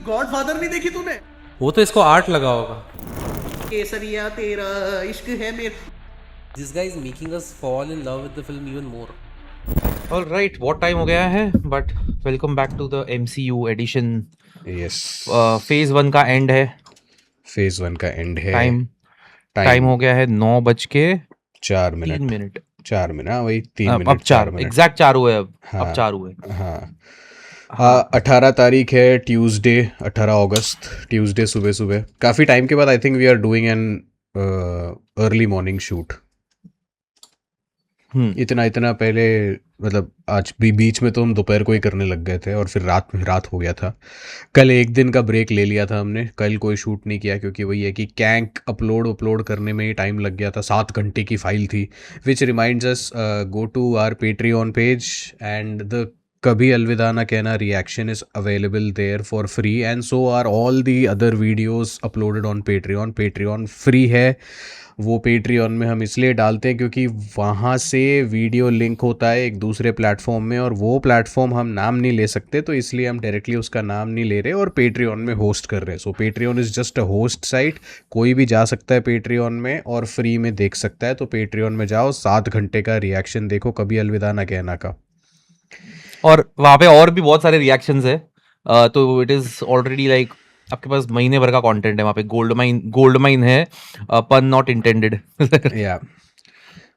Godfather नहीं देखी तूने? वो तो इसको आर्ट लगा होगा. केसरिया तेरा इश्क है मेरा. This guy is making us fall in love with the film even more. All right, बहुत टाइम हो गया है, but welcome back to the MCU edition. Yes, phase 1 का एंड है. फेज 1 का एंड है. टाइम हो गया है 4 9:03. 4 मिनट, हाँ वही 3 अब मिनट 4 मिनट. एग्जैक्ट 4 हुए. अब हाँ. 4 हुए. हाँ, 18 तारीख है, ट्यूसडे, 18 अगस्त, ट्यूसडे सुबह सुबह. काफ़ी टाइम के बाद I think we are doing an early morning shoot. इतना पहले, मतलब आज भी बीच में तो हम दोपहर को ही करने लग गए थे और फिर रात हो गया था. कल एक दिन का ब्रेक ले लिया था हमने. कल कोई शूट नहीं किया क्योंकि वही है कि कैंक अपलोड करने में ही टाइम लग गया था. 7 घंटे की फाइल थी. Which reminds us, go to our Patreon page and the Kabhi Alvida Naa Kehna reaction is available there for free, and so are all the other videos uploaded on Patreon free है. वो पेट्रियन में हम इसलिए डालते हैं क्योंकि वहाँ से वीडियो लिंक होता है एक दूसरे प्लेटफॉर्म में, और वो प्लेटफॉर्म हम नाम नहीं ले सकते, तो इसलिए हम डायरेक्टली उसका नाम नहीं ले रहे और पेट्रियन में होस्ट कर रहे हैं. So Patreon is just a host site. कोई भी जा सकता है पेट्रियन में और फ्री में देख सकता है. तो पेट्रियन में जाओ, 7 घंटे का रिएक्शन देखो कभी अलविदा ना कहना का. और वहाँ पे और भी बहुत सारे रिएक्शंस है. तो इट इज ऑलरेडी लाइक आपके पास महीने भर का कंटेंट है वहाँ पे. गोल्ड माइन है, पन नॉट इंटेंडेड. या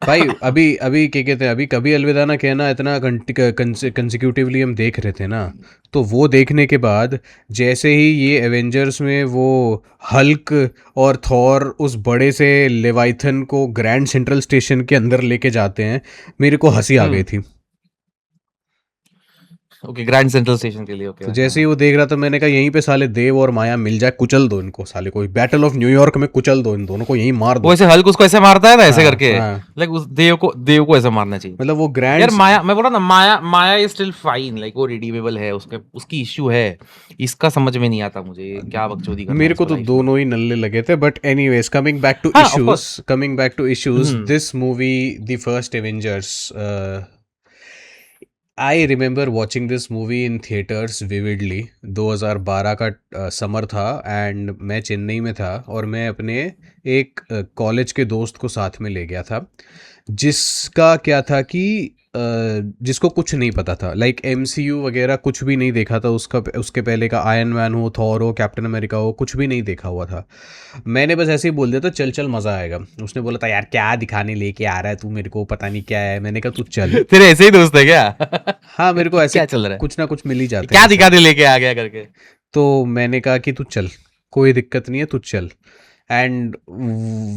भाई, अभी क्या कहते हैं, अभी कभी अलविदा ना कहना इतना कंसिक्यूटिवली हम देख रहे थे ना, तो वो देखने के बाद जैसे ही ये एवेंजर्स में वो हल्क और थॉर उस बड़े से लेवाइथन को ग्रैंड सेंट्रल स्टेशन के अंदर लेके जाते हैं, मेरे को हंसी आ गई थी. ओके, ग्रैंड सेंट्रल स्टेशन के लिए. ओके, तो जैसे ही वो देख रहा था, मैंने कहा यहीं पे साले देव और माया मिल जाए, कुचल दो इनको साले को. बैटल ऑफ न्यूयॉर्क में कुचल दो इन दोनों को, यहीं मार दो. वो ऐसे हल्क उसको ऐसे मारता है ना, ऐसे करके. हाँ. लाइक उस देव को ऐसे मारना चाहिए. मतलब वो ग्रैंड, यार माया, मैं बोल रहा ना, माया इज स्टिल फाइन. लाइक वो रिडीमेबल है, उसकी इश्यू है. इसका समझ में नहीं आता मुझे क्या बकचोदी कर रहा है. मेरे को तो दोनों ही नल्ले लगे थे. But anyways, coming back to issues, this movie the first Avengers, I remember watching this movie in theatres vividly. 2012 का समर था एंड मैं चेन्नई में था और मैं अपने एक कॉलेज के दोस्त को साथ में ले गया था, जिसका क्या था कि जिसको कुछ नहीं पता था. लाइक MCU वगैरह कुछ भी नहीं देखा था उसके पहले का. आयरन मैन हो, थॉर हो, कैप्टन अमेरिका हो, कुछ भी नहीं देखा हुआ था. मैंने बस ऐसे ही बोल दिया था चल मज़ा आएगा. उसने बोला था यार क्या दिखाने लेके आ रहा है तू, मेरे को पता नहीं क्या है. मैंने कहा तू चल. तेरे ऐसे ही दोस्त है क्या? हाँ, मेरे को ऐसे क्या चल रहा है? कुछ ना कुछ मिल ही जाता है. क्या दिखाने लेके आ गया करके. तो मैंने कहा कि तू चल, कोई दिक्कत नहीं है, तू चल. And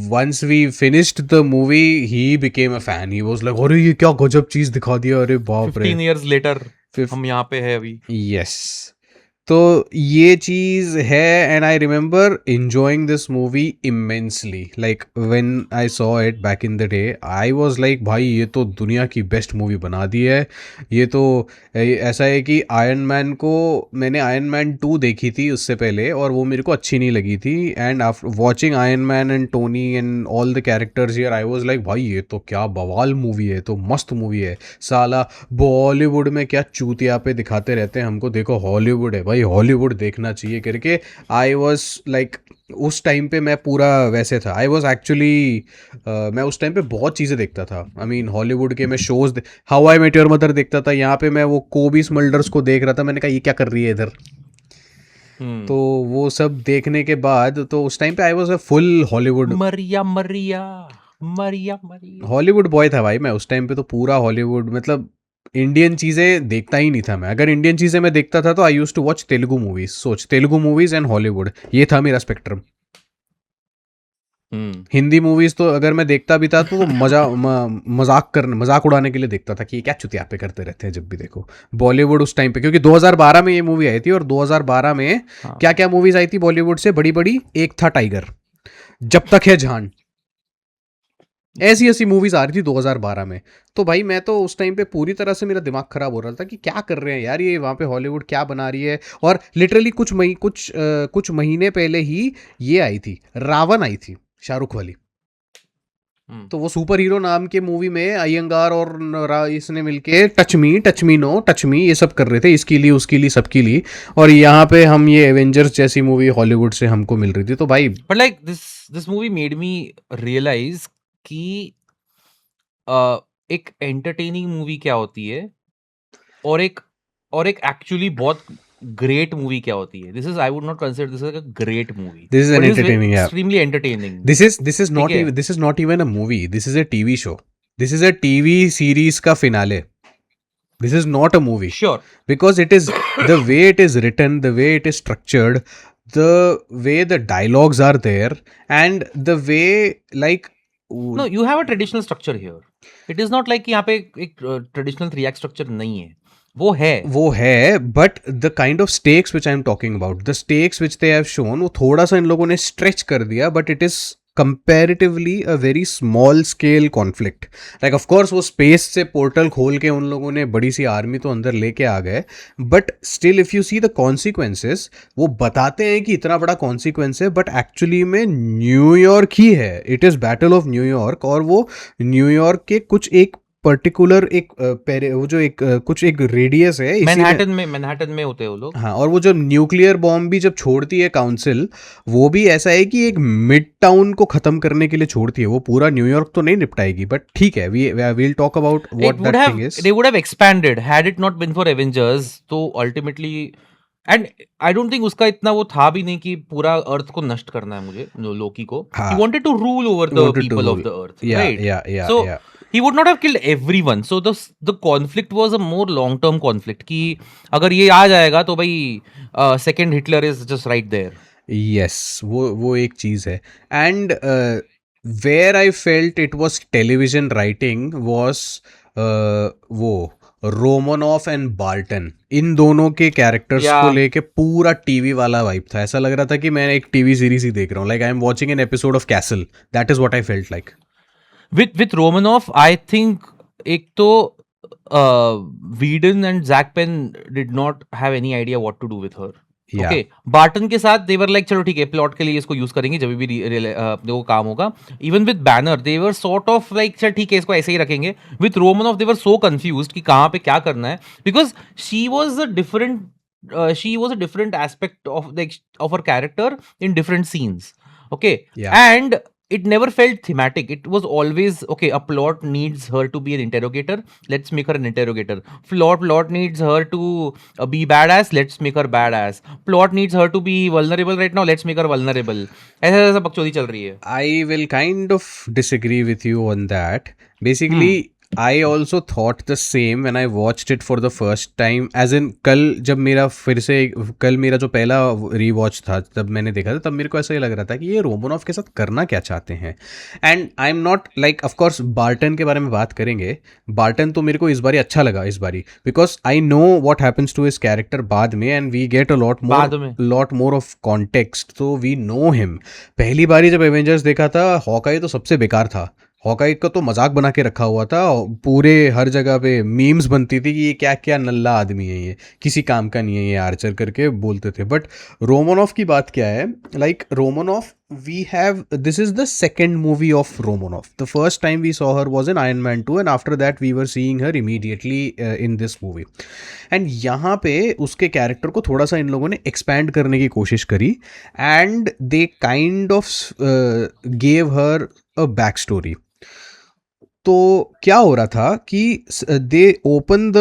once we finished the movie he became a fan. He was like अरे ये क्या गजब चीज दिखा दिया, अरे बाप रे. 15 years later हम यहाँ पे है अभी. यस. तो ये चीज़ है and I remember enjoying this movie immensely. Like when I saw it back in the day, I was like भाई ये तो दुनिया की बेस्ट मूवी बना दी है. ये तो ऐसा है कि आयरन मैन को, मैंने आयरन मैन 2 देखी थी उससे पहले और वो मेरे को अच्छी नहीं लगी थी. And after watching iron man and Tony and all the characters here, I was like भाई ये तो क्या बवाल मूवी है, तो मस्त मूवी है. साला बॉलीवुड में क्या चूतिया पे दिखाते रहते हैं हमको, देखो हॉलीवुड है भाई, हॉलीवुड देखना चाहिए करके. आई वॉज लाइक, उस टाइम पे मैं पूरा वैसे था. आई वॉज एक्चुअली, मैं उस टाइम पे बहुत चीज़ें देखता था. आई मीन हॉलीवुड के मैं shows, How I Met Your Mother देखता था. यहाँ पे मैं वो कोबी स्मल्डर्स को देख रहा था. मैंने कहा ये क्या कर रही है इधर. तो वो सब देखने के बाद, तो उस टाइम पे I was a full Hollywood Hollywood boy था भाई मैं उस टाइम पे. तो पूरा हॉलीवुड, मतलब इंडियन चीज़ें देखता ही नहीं था मैं. अगर इंडियन चीज़ें मैं देखता था तो I used to watch Telugu movies. सोच, तेलुगु मूवीज एंड हॉलीवुड, ये था मेरा स्पेक्ट्रम. हिंदी मूवीज तो अगर मैं देखता भी था तो मजाक उड़ाने के लिए देखता था कि ये क्या चुतिया पे करते रहते हैं जब भी देखो. बॉलीवुड उस टाइम पे, क्योंकि 2012 में ये मूवी आई थी और 2012 में क्या क्या मूवीज आई थी बॉलीवुड से बड़ी बड़ी. एक था टाइगर, जब तक है जान, ऐसी मूवीज आ रही थी 2012 में. तो भाई मैं तो उस टाइम पे पूरी तरह से मेरा दिमाग खराब हो रहा था कि क्या कर रहे हैं यार ये वहाँ पे, हॉलीवुड क्या बना रही है. और लिटरली कुछ महीने पहले ही ये आई थी, रावण आई थी शाहरुख वाली. तो वो सुपर हीरो नाम के मूवी में अयंगार और इसने मिलके touch me know touch me ये सब कर रहे थे, इसके लिए उसके लिए सबके लिए, और यहाँ पे हम ये एवेंजर्स जैसी मूवी हॉलीवुड से हमको मिल रही थी, तो भाई But like this movie made me realize कि एक entertaining movie क्या होती है और एक actually बहुत great movie क्या होती है. I would not consider this like a great movie. This is an But it entertaining, yeah. extremely entertaining. this is not ठीक है? even this is not even a movie, this is a TV show, this is a TV series का finale, this is not a movie. Sure. Because it is the way it is written, the way it is structured, the way the dialogues are there, and the way like No, you have a traditional structure here. It is not like कि यहाँ पे एक traditional 3 act structure नहीं है. वो है. but the kind of stakes which I am talking about, the stakes which they have shown, वो थोड़ा सा इन लोगों ने stretch कर दिया, but it is comparatively a very small scale conflict. Like of course वो space से portal खोल के उन लोगों ने बड़ी सी आर्मी तो अंदर लेके आ गए, but still if you see the consequences, वो बताते हैं कि इतना बड़ा consequence है, but actually में न्यूयॉर्क ही है, it is battle of New York, और वो न्यूयॉर्क के कुछ एक पर्टिकुलर एक वो जो एक कुछ एक रेडियस है मैनहट्टन में होते हैं वो लोग. हाँ, और वो जो न्यूक्लियर बॉम्ब भी जब छोड़ती है काउंसिल, वो भी ऐसा है कि एक मिड टाउन को खत्म करने के लिए छोड़ती है, वो पूरा न्यूयॉर्क तो नहीं निपटाएगी, बट ठीक है, we will talk about what that thing is. They would have expanded had it not been for Avengers. तो ultimately and I don't think उसका इतना वो था भी नहीं कि पूरा अर्थ को नष्ट करना है मुझे, लोकी को. हाँ. He wanted to rule over the people of the earth, right? So he would not have killed everyone. So the conflict was a more long term conflict कि अगर ये आ जाएगा तो भाई second Hitler is just right there. Yes, वो एक चीज है. And where I felt it was television writing was वो रोमनॉफ एंड बार्टन, इन दोनों के कैरेक्टर्स को लेके पूरा टीवी वाला वाइब था. ऐसा लग रहा था कि मैं एक टीवी सीरीज ही देख रहा हूँ, like I am watching an episode of castle. That is what I felt like. With Romanoff, I think एक तो Whedon and Zack Penn did not have any idea what to do with her. Yeah. Okay, Barton के साथ they were like चलो ठीक है plot के लिए इसको यूज करेंगे जब भी अपने को काम होगा. Even with Banner they were sort of like चल ठीक है इसको ऐसे ही रखेंगे. With Romanoff they were so confused कि कहाँ पे क्या करना है, because she was a different aspect of her character in different scenes. Okay, Yeah. and it never felt thematic. It was always okay, a plot needs her to be an interrogator, let's make her an interrogator. Plot needs her to be badass, let's make her badass. Plot needs her to be vulnerable right now, let's make her vulnerable. ऐसा बकचोदी चल रही है. I will kind of disagree with you on that. Basically I also thought the same when I watched it for the first time, as in कल जब मेरा जो पहला रीवॉच था तब मैंने देखा था, तब मेरे को ऐसा ही लग रहा था कि ये रोमनॉफ के साथ करना क्या चाहते हैं. And I am not like, of course Barton के बारे में बात करेंगे. बार्टन तो मेरे को इस बारी अच्छा लगा, इस बारी, because I know what happens to his character बाद में, and we get a lot more of context, तो वी नो हिम. पहली बारी जब एवेंजर्स देखा था, हॉकाई तो सबसे बेकार था. हॉकाई का तो मजाक बना के रखा हुआ था, पूरे हर जगह पे मीम्स बनती थी कि ये क्या क्या नल्ला आदमी है, ये किसी काम का नहीं है, ये आर्चर करके बोलते थे. बट रोमनॉफ की बात क्या है, like Romanoff we have, this is the second movie of Romanoff. The first time we saw her was in Iron Man 2, and after that we were seeing her immediately in this movie. And यहाँ पे उसके character को थोड़ा सा इन लोगों ने expand करने की कोशिश करी, and they kind of gave her a back story. तो क्या हो रहा था कि they open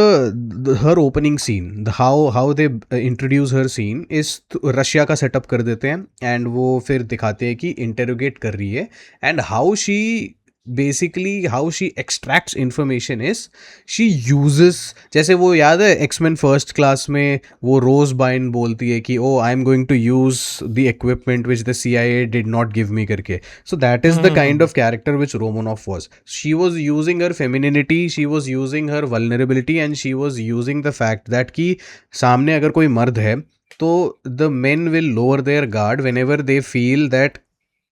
her opening scene, how they introduce her scene इस रशिया का सेटअप कर देते हैं, एंड वो फिर दिखाते हैं कि इंटेरोगेट कर रही है, and how she extracts information is she uses. जैसे वो याद है एक्समैन फर्स्ट क्लास में वो रोज बाइन बोलती है कि oh I am going to use the equipment which the CIA did not give me करके. So that is the kind of character which Romanoff was. She was using her femininity, she was using her vulnerability, and she was using the fact that कि सामने अगर कोई मर्द है तो the men will lower their guard whenever they feel that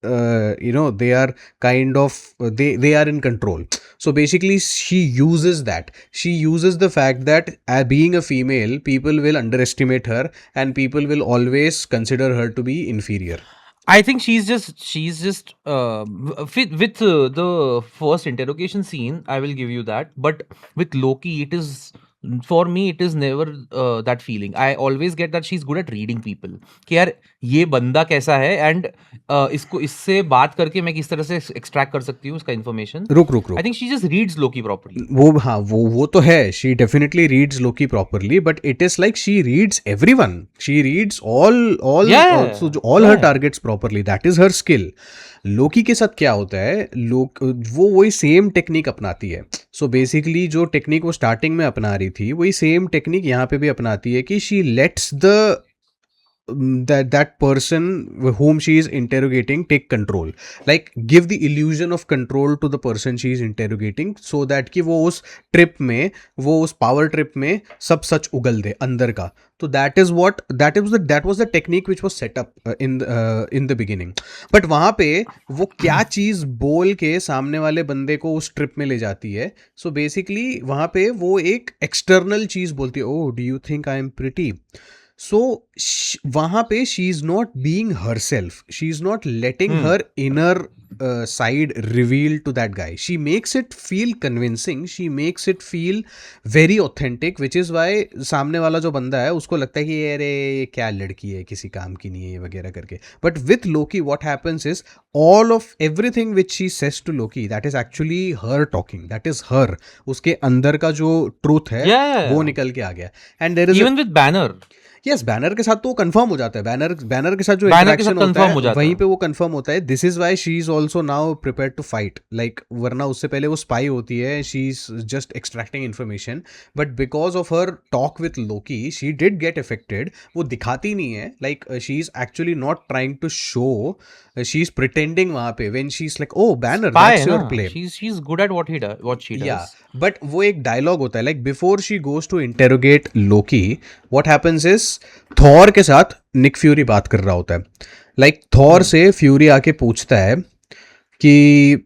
they are kind of they are in control. So basically she uses the fact that being a female, people will underestimate her and people will always consider her to be inferior. I think with the first interrogation scene, I will give you that. But with Loki, for me, it is never that feeling. I always get that she's good at reading people. कि यार ये बंदा कैसा है and इसको इससे बात करके मैं किस तरह से extract कर सकती हूँ उसका information. रुक रुक रुक I think she just reads Loki properly. वो हाँ वो तो है, she definitely reads Loki properly, but it is like she reads everyone, she reads all Yeah, all her yeah. Targets properly, that is her skill. Loki के साथ क्या होता है, लोग वो वही सेम टेक्निक अपनाती है. सो बेसिकली जो टेक्निक वो स्टार्टिंग में अपना रही थी वही सेम टेक्निक यहाँ पे भी अपनाती है कि she let's the that person whom she is interrogating take control, like give the illusion of control to the person she is interrogating, so that कि वो उस ट्रिप में, वो उस पावर ट्रिप में सब सच उगल दे अंदर का. तो that was the technique which was set up in the beginning. But वहाँ पे वो क्या चीज़ बोल के सामने वाले बंदे को उस ट्रिप में ले जाती है. सो बेसिकली वहाँ पे वो एक एक्सटर्नल चीज़ बोलती है, oh do you think I am pretty. So वहाँ पे she is not being herself, she is not letting her inner side reveal to that guy. She makes it feel convincing, she makes it feel very authentic, which is why सामने वाला जो बंदा है उसको लगता है कि अरे ये क्या लड़की है, किसी काम की नहीं है ये वगैरह करके. But with Loki what happens is all of everything which she says to Loki, that is actually her talking, that is her, उसके अंदर का जो ट्रूथ है वो निकल के आ गया. And there is Even with Banner. Yes, Banner के साथ तो कंफर्म हो जाता है, बैनर के साथ जो Banner के इंटरेक्शन साथ होता confirm है हो जाता वहीं है. पे वो कंफर्म होता है. This is why she is also now prepared to fight, like वरना उससे पहले वो स्पाई होती है, she is just extracting information. But because of her talk with Loki she did get affected. वो दिखाती नहीं है, like she is actually not trying to show, she is pretending वहां पे when she is like, oh Banner Spy that's है your ना. Play. She's good at what she does. या but वो एक डायलॉग होता है, like before she goes to interrogate Loki, what happens is Thor के साथ निक फ्यूरी बात कर रहा होता है. लाइक थॉर से फ्यूरी आके पूछता है कि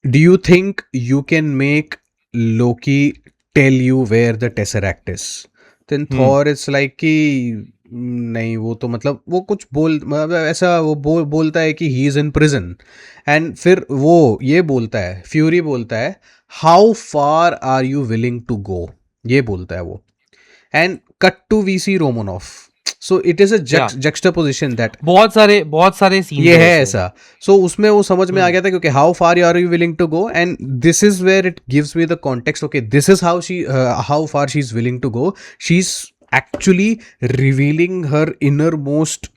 do you think you can make Loki tell you where the Tesseract is. Then Thor is like कि नहीं, वो तो मतलब वो कुछ मतलब ऐसा वो बोलता है कि he is in prison. And फिर वो ये बोलता है, फ्यूरी बोलता है, how far are you willing to go, ये बोलता है वो. And cut to we see Romanoff. So it is a juxtaposition that बहुत सारे सीन ये है ऐसा. सो उसमें वो समझ में आ गया था, क्योंकि how far are you willing to go, and this is where it gives me the context. Okay, this is how far she is willing to go. She is actually revealing her innermost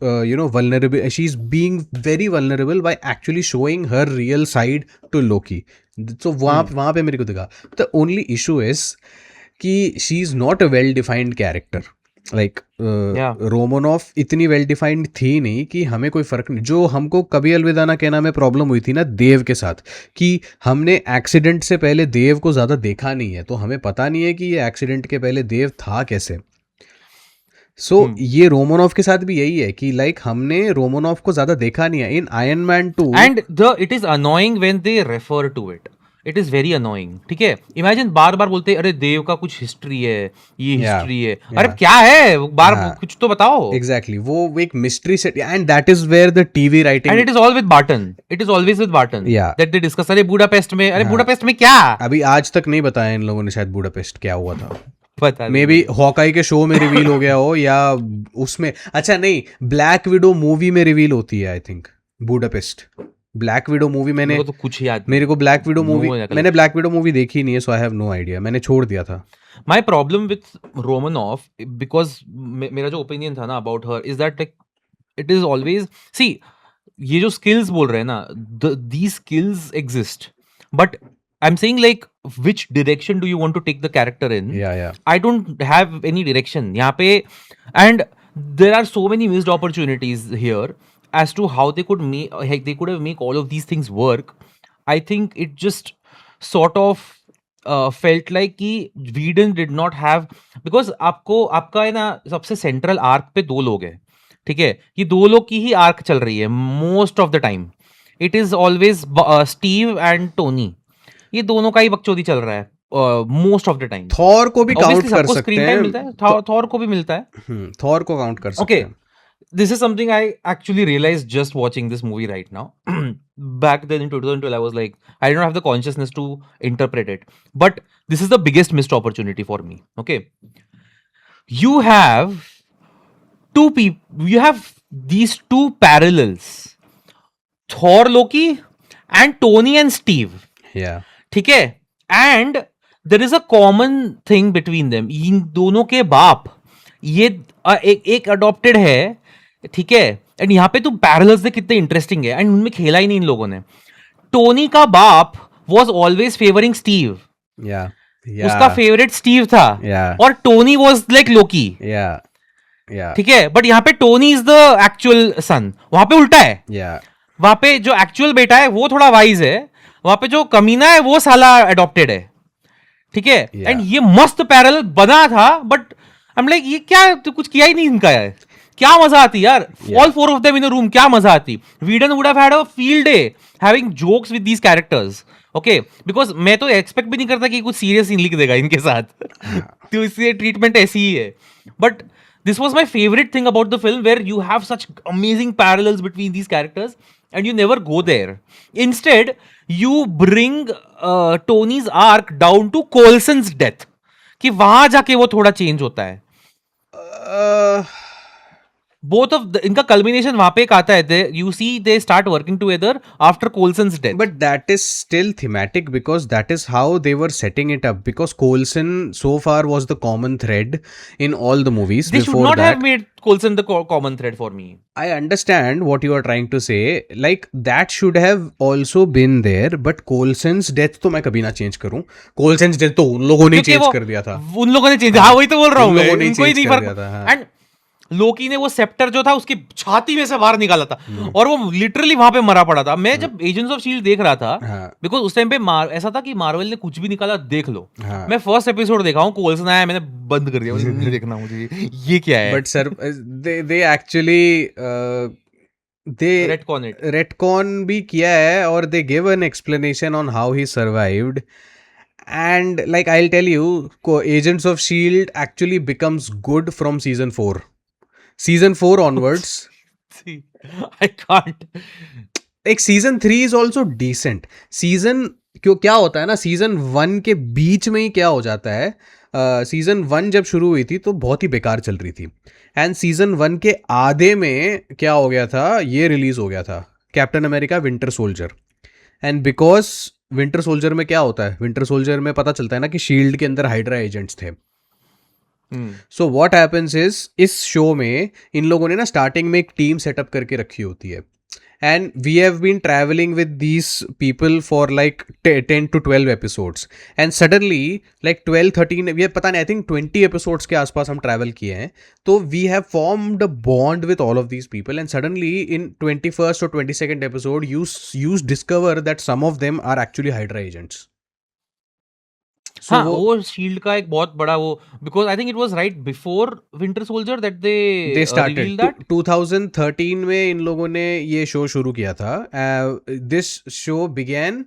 vulnerable, she's being very vulnerable by actually showing her real side to Loki. So वहाँ पे मेरे को दिखा. The only issue is कि she is not a well defined character. Like Romanoff इतनी well defined थी नहीं कि हमें कोई फर्क नहीं. जो हमको कभी अलविदा ना कहना में प्रॉब्लम हुई थी ना देव के साथ, कि हमने एक्सीडेंट से पहले देव को ज़्यादा देखा नहीं है, तो हमें पता नहीं है कि ये एक्सीडेंट के पहले देव था कैसे. सो ये रोमनॉफ के साथ भी यही है कि लाइक हमने रोमनॉफ को ज्यादा देखा नहीं है. In Iron Man 2 and it is annoying when they refer to it. It is very annoying. ठीक है, इमेजिन बार बार बोलते अरे देव का कुछ हिस्ट्री है, ये हिस्ट्री है. अरे क्या है, बार कुछ तो बताओ. एग्जैक्टली, वो एक mystery set. And that is where the TV writing, and it is all with Barton, it is always with Barton that they discuss. अरे बुडापेस्ट में, अरे बुडापेस्ट में क्या, अभी आज तक नहीं बताया इन लोगों ने शायद बुडापेस्ट क्या हुआ था. पता मे बी हॉकाई के शो में रिवील हो गया हो, या उसमें, अच्छा नहीं, ब्लैक विडो मूवी में रिवील होती है I think Budapest. Black window movie मैंने तो कुछ याद, मेरे को ब्लैक विडो मूवी, मैंने ब्लैक विडो मूवी देखी नहीं है, सो आई हैव नो आइडिया, मैंने छोड़ दिया था. My problem with Romanoff, because मेरा जो ओपिनियन था ना about her is that like it is always, सी ये जो स्किल्स बोल रहे हैं ना, these skills exist, but I'm saying like which direction do you want to take the character in? Yeah. I don't have any direction यहाँ पे, and there are so many missed opportunities here as to how they could have make all of these things work. I think it just sort of felt like कि Whedon did not have, because आपका है ना सबसे central arc पे दो लोग हैं. ठीक है, ये दो लोग की ही आर्क चल रही है most of the time. It is always Steve and Tony, ये दोनों का ही बकचोदी चल रहा है most of the time. Thor को भी काउंट कर सकते हैं, मिलता है, थॉर को भी मिलता है, थॉर को काउंट कर सकते हैं. this is something I actually realized just watching this movie right now. Back then in 2012, I was like, I don't have the consciousness to interpret it. But this is the biggest missed opportunity for me. Okay. You have these two parallels, Thor Loki and Tony and Steve. Yeah. ठीक है, and there is a common thing between them. इन दोनों के बाप ये एक adopted है, ठीक है. एंड यहाँ पे तो पैरेलल्स देख कितने इंटरेस्टिंग है, एंड उनमें खेला ही नहीं इन लोगों ने. टोनी का बाप was always favouring Steve. Yeah. उसका फेवरेट स्टीव था. Yeah. और Tony was like Loki. Yeah. Yeah. ठीक है, बट यहाँ पे टोनी इज द एक्चुअल सन. वहां पे उल्टा है. Yeah. वहां पे जो एक्चुअल बेटा है वो थोड़ा वाइज है, वहां पे जो कमीना है वो साला अडॉप्टेड है. ठीक है. एंड ये मस्त पैरेलल बना था, बट आई एम लाइक ये क्या, तो कुछ किया ही नहीं इनका है. क्या मजा आती यार, all four of them in a room, क्या मजा आती. Whedon would have had a field day having jokes with these characters. Okay, because मैं तो एक्सपेक्ट भी नहीं करता कि कुछ सीरियस सीन लिख देगा इनके साथ. तो इसलिए ट्रीटमेंट ऐसी ही है. But this was my favorite thing about the film, where you have such amazing parallels between these characters and you never go there. Instead, you bring Tony's arc down to Coulson's death, कि वहां जाके वो थोड़ा change होता है. Both of इनका culmination वहां पे एक आता है. You see they start working together after Coulson's death. But that is still thematic because that is how they were setting it up. Because Coulson so far was the common thread in all the movies. They should Before not that, have made Coulson the common thread for me. I understand what you are trying to say. Like that should have also been there. But Coulson's death तो मैं कभी ना change करूं. Coulson's death तो उन लोगों ने क्योंकि change वो- कर दिया था. उन लोगों ने चेंज, हाँ वही तो बोल रहा हूँ उन मैं, लोगों ने उनको ही change नहीं कर फर्क. दिया था, हाँ. एंड लोकी ने वो सेप्टर जो था उसकी छाती में से बाहर निकाला था, और वो लिटरली वहां पे मरा पड़ा था. मैं जब एजेंट्स ऑफ शील्ड देख रहा था, हाँ. बिकॉज उस टाइम पे ऐसा था कि मार्वल ने कुछ भी निकाला देख लो. हाँ. मैं फर्स्ट एपिसोड देखा हूँ, कोल्सन आया, मैंने बंद कर दिया, मुझे नहीं देखना, मुझे ये क्या है. But sir, they actually they retcon it. retcon भी किया है और they give an explanation on how he survived. And like I'll tell you, Agents of Shield actually becomes good from season 4. Season 4 onwards. I can't. Like season 3 is also decent. Season क्यों क्या होता है ना, season 1 के बीच में ही क्या हो जाता है, सीजन 1 जब शुरू हुई थी तो बहुत ही बेकार चल रही थी. एंड सीजन 1 के आधे में क्या हो गया था, ये रिलीज हो गया था captain America winter soldier. And because winter soldier में क्या होता है, विंटर सोल्जर में पता चलता है ना कि शील्ड के अंदर हाइड्रा एजेंट्स थे. सो व्हाट हैपेंस इज, इस शो में इन लोगों ने ना स्टार्टिंग में एक टीम सेटअप करके रखी होती है. And we have been travelling with these people for like 10 to 12 episodes. And suddenly like 12-13, ये पता नहीं, आई थिंक 20 एपिसोड्स के आसपास हम ट्रैवल किए हैं. तो we have formed a bond with all of these people. And suddenly in 21st or 22nd episode you discover that some of them are actually Hydra agents. So हाँ, वो shield का एक बहुत बड़ा वो, because I think it was right before winter soldier that they they started revealed that. 2013 में इन लोगों ने ये शो शुरू किया था. This show began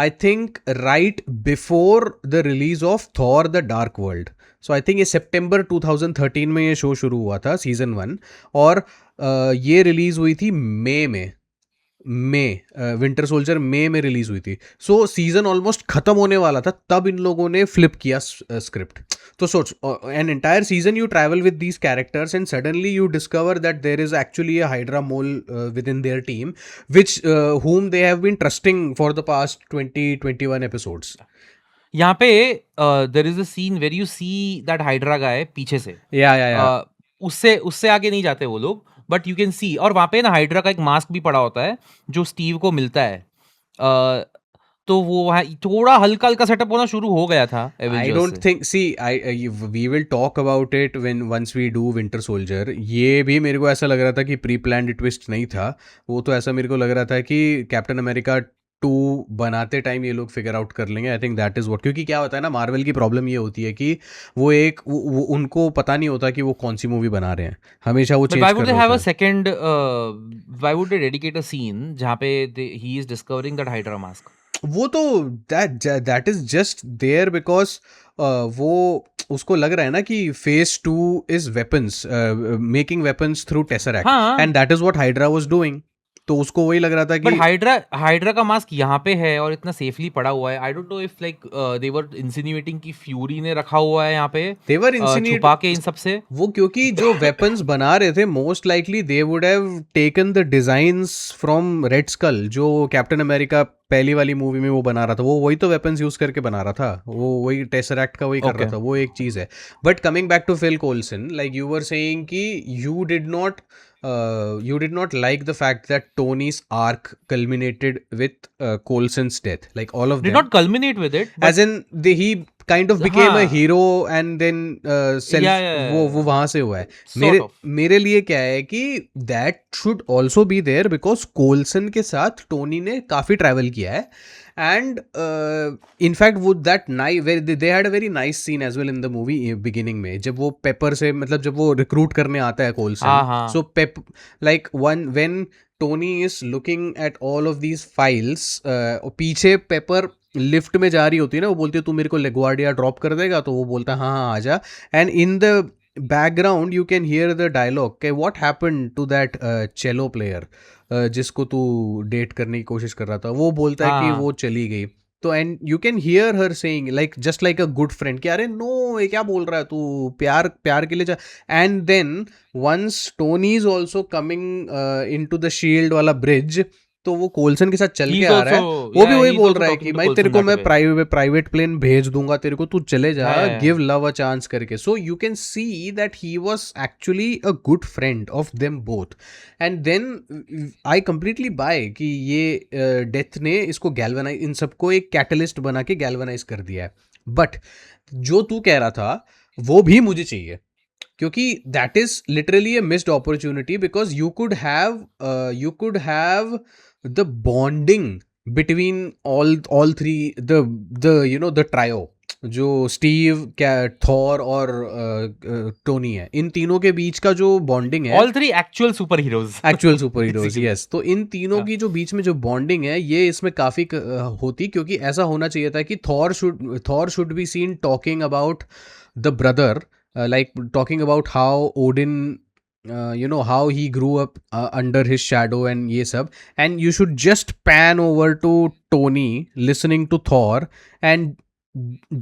I think right before the release of Thor the Dark World. So I think ये सितंबर 2013 में ये शो शुरू हुआ था सीजन 1, और ये रिलीज हुई थी विंटर सोल्जर मई में रिलीज हुई थी. सो सीजन ऑलमोस्ट खत्म होने वाला था तब इन लोगों ने फ्लिप किया स्क्रिप्ट. तो सोच, an entire season you travel with these characters and suddenly you discover that there is actually a Hydra mole within their team which whom they have been trusting for the past 20-21 episodes. यहाँ पे there is a scene where you see that Hydra guy पीछे से. Yeah. उससे आगे नहीं जाते वो लोग, बट यू कैन सी. और वहां पे ना हाइड्रा का एक मास्क भी पड़ा होता है जो स्टीव को मिलता है. तो वो वहाँ थोड़ा हल्का हल्का सेटअप होना शुरू हो गया था I Avengers don't से. think, see, we will talk about it once we do Winter Soldier. ये भी मेरे को ऐसा लग रहा था कि प्री प्लान्ड ट्विस्ट नहीं था. वो तो ऐसा मेरे को लग रहा था कि कैप्टन अमेरिका 2 बनाते टाइम ये लोग फिगर आउट कर लेंगे. I think that is what, क्योंकि क्या होता है ना, मार्वल की प्रॉब्लम ये होती है कि वो उनको पता नहीं होता कि वो कौन सी मूवी बना रहे हैं. हमेशा वो But चेंज why कर would रहे they have a होते हैं. second? Why would they dedicate a scene जहाँ पे he is discovering that Hydra mask? वो तो that is just there because वो उसको लग रहा है ना कि phase 2 is weapons, making weapons through tesseract, हाँ and that is what Hydra was doing. तो उसको वही लग रहा था बट कि हाइड्रा का मास्क यहाँ पे है और इतना सेफली पड़ा हुआ है. I don't know if like they were insinuating कि फ्यूरी ने रखा हुआ है यहाँ पे they were insinuate छुपा के इन सब से. वो क्योंकि जो वेपन्स बना रहे थे most likely they would have taken the designs from Red Skull, जो कैप्टन अमेरिका पहली वाली मूवी में वो बना रहा था. वो वही तो वेपन्स यूज करके बना रहा था, वो वही टेसरैक्ट का वही कर रहा Okay. था. वो एक चीज है. But coming back to Phil Coulson, like you were saying कि you did not like the fact that Tony's arc culminated with Coulson's death, like all of Did them. not culminate with it. But As in he kind of became a हाँ, hero and then self yeah, वो वहां से हुआ है. sort of. मेरे लिए क्या है कि that should also be there because Coulson के साथ टोनी ने काफी ट्रैवल किया है. And in fact वो that night where they had a very nice scene as well in the movie beginning में, जब वो पेपर से मतलब जब वो रिक्रूट करने आता है कोल्सन. हाँ हाँ So like when Tony is looking at all of these files, पीछे पेपर लिफ्ट में जा रही होती है ना, वो बोलती है तू मेरे को लेगुआर्डिया ड्रॉप कर देगा, तो वो बोलता है हाँ हाँ आजा. And in the background you can hear the dialogue के what happened to that cello player जिसको तू डेट करने की कोशिश कर रहा था. वो बोलता है कि हाँ वो चली गई. तो and you can here her saying like just like a good friend कि अरे नो ये क्या बोल रहा है तू, प्यार प्यार के लिए जा. And then once Tony is also coming into the SHIELD वाला ब्रिज, तो वो कोल्सन के साथ चल के he's आ रहा है. also वो भी yeah वही he's बोल also रहा है talking कि to भाई तेरे Coulson को that मैं way. प्राइवेट प्लेन भेज दूंगा तेरे को, तू चले जा, है गिव लव अ चांस करके. So you can see that he was actually a good friend of them both. And then I completely buy कि ये डेथ ने इसको गैल्वेनाइज, इन सबको एक कैटलिस्ट बना के गैल्वेनाइज कर दिया है. बट जो तू कह रहा था वो भी मुझे चाहिए, क्योंकि that is literally a missed opportunity because you could have the bonding between all three, the you know the trio, जो स्टीव क्या थॉर और टोनी है, इन तीनों के बीच का जो बॉन्डिंग है, All three actual superheroes. Actual super heroes. Basically. Yes, तो इन तीनों हाँ. की जो बीच में जो बॉन्डिंग है ये इसमें काफी होती, क्योंकि ऐसा होना चाहिए था कि Thor should be seen talking about the brother, like talking about how Odin how he grew up under his shadow and ये सब. And you should just pan over to Tony listening to Thor and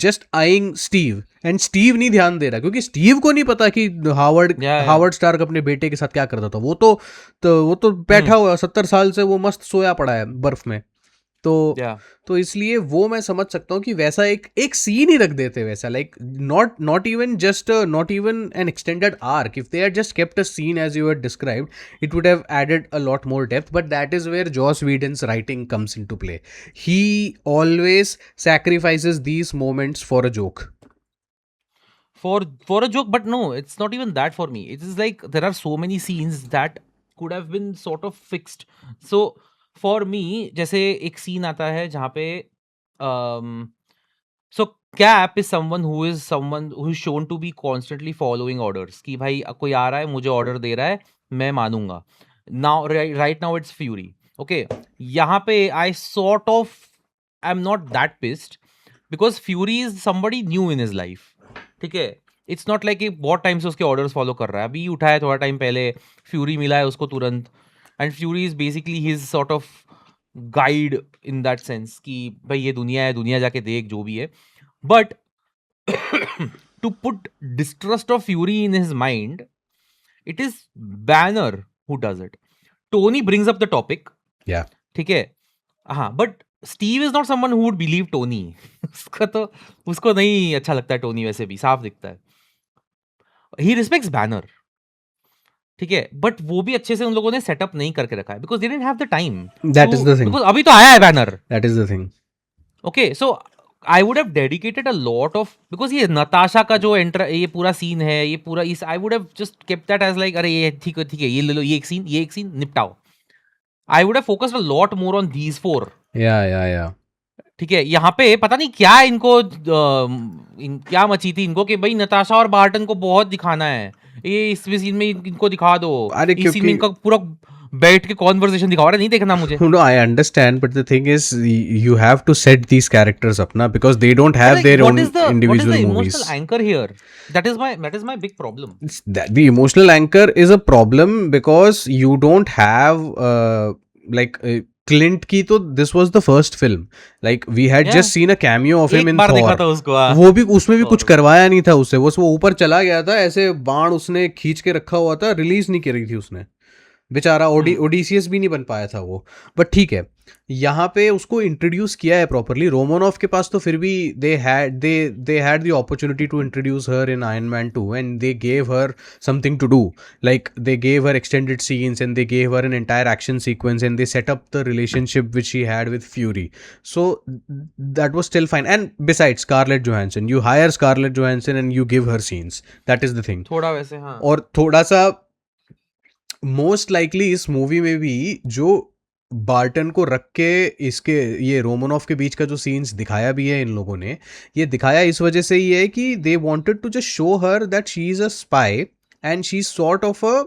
just eyeing Steve, and Steve नहीं ध्यान दे रहा क्योंकि Steve को नहीं पता कि Yeah. हावर्ड स्टार्क अपने बेटे के साथ क्या करता था. वो तो बैठा हुआ 70 साल से वो मस्त सोया पड़ा है बर्फ में. Yeah. तो इसलिए वो मैं समझ सकता हूँ कि वैसा एक सीन ही रख देते वैसा, like not even an extended arc. If they had just kept a scene as you had described, it would have added a lot more depth. But that is where Joss Whedon's writing comes into play. He always sacrifices these moments for a joke. For a joke, but no, it's not even that for me. It is like there are so many scenes that could have been sort of fixed. So for me, जैसे एक scene आता है जहाँ पे so Cap is someone who is shown to be constantly following orders कि भाई कोई आ रहा है मुझे order दे रहा है मैं मानूंगा. Now right now it's Fury. Okay, यहाँ पे I sort of am not that pissed because Fury is somebody new in his life. ठीक है, इट्स नॉट लाइक कि बहुत टाइम से उसके ऑर्डर्स फॉलो कर रहा है. अभी उठा है थोड़ा टाइम पहले, फ्यूरी मिला है उसको तुरंत, and fury is basically his sort of guide in that sense कि भाई ये दुनिया है, दुनिया जाके देख जो भी है. But to put distrust of Fury in his mind, it is Banner who does it. Tony brings up the topic, या ठीक है, हाँ, but Steve is not someone who would believe Tony. उसका तो उसको नहीं अच्छा लगता है टोनी, वैसे भी साफ दिखता है. ही रिस्पेक्ट्स बैनर, ठीक है, बट वो भी अच्छे से उन लोगों ने सेटअप नहीं करके रखा है because they didn't have the time. That is the thing. Because अभी तो आया है banner. That is the thing. Okay, so I would have dedicated a lot of, because ये नताशा का जो ये पूरा सीन है, ये पूरा इस I would have just kept that as like अरे ये ठीक है ये ले लो, ये एक सीन निपटाओ. I would have focused a lot more on these four. या ठीक है, यहाँ पे पता नहीं क्या इनको क्या मची थी इनको कि भाई नताशा और बार्टन को बहुत दिखाना है ये इस सीन में इनको दिखा दो, अरे इस सीन में क्योंकि इनका पूरा बैठ के कॉन्वर्सेशन दिखाओ, अरे नहीं देखना मुझे। no, I understand, but the thing is, you have to set these characters up, na, because they don't have Like, their what own is the individual emotional movies. anchor here? That is my big problem. The emotional anchor is a problem because you don't have like Clint की तो this was the first film, like we had Yeah. just seen a cameo of him एक in बार देखा था Thor. उसको, हाँ। वो भी उसमें भी कुछ Thor. करवाया नहीं था उससे, वो ऊपर चला गया था, ऐसे बाण उसने खींच के रखा हुआ था, रिलीज नहीं करी थी उसने, बेचारा ओडिसियस भी नहीं बन पाया था वो। बट ठीक है, यहाँ पे उसको इंट्रोड्यूस किया है प्रॉपरली। रोमानॉफ के पास तो फिर भी they had the opportunity to introduce her in Iron Man 2 and they gave her something to do, like they gave her extended scenes and they gave her an entire action sequence and they set up the relationship which he had with Fury, so that was still fine. And besides Scarlett Johansson, you hire Scarlett Johansson and you give her scenes, that is the thing. थोड़ा वैसे, हाँ। और थोड़ा सा most likely इस movie में भी जो बार्टन को रख के इसके ये रोमानॉफ के बीच का जो सीन्स दिखाया भी है इन लोगों ने, ये दिखाया इस वजह से ही है कि they wanted to just show her that she is a spy and she is sort of a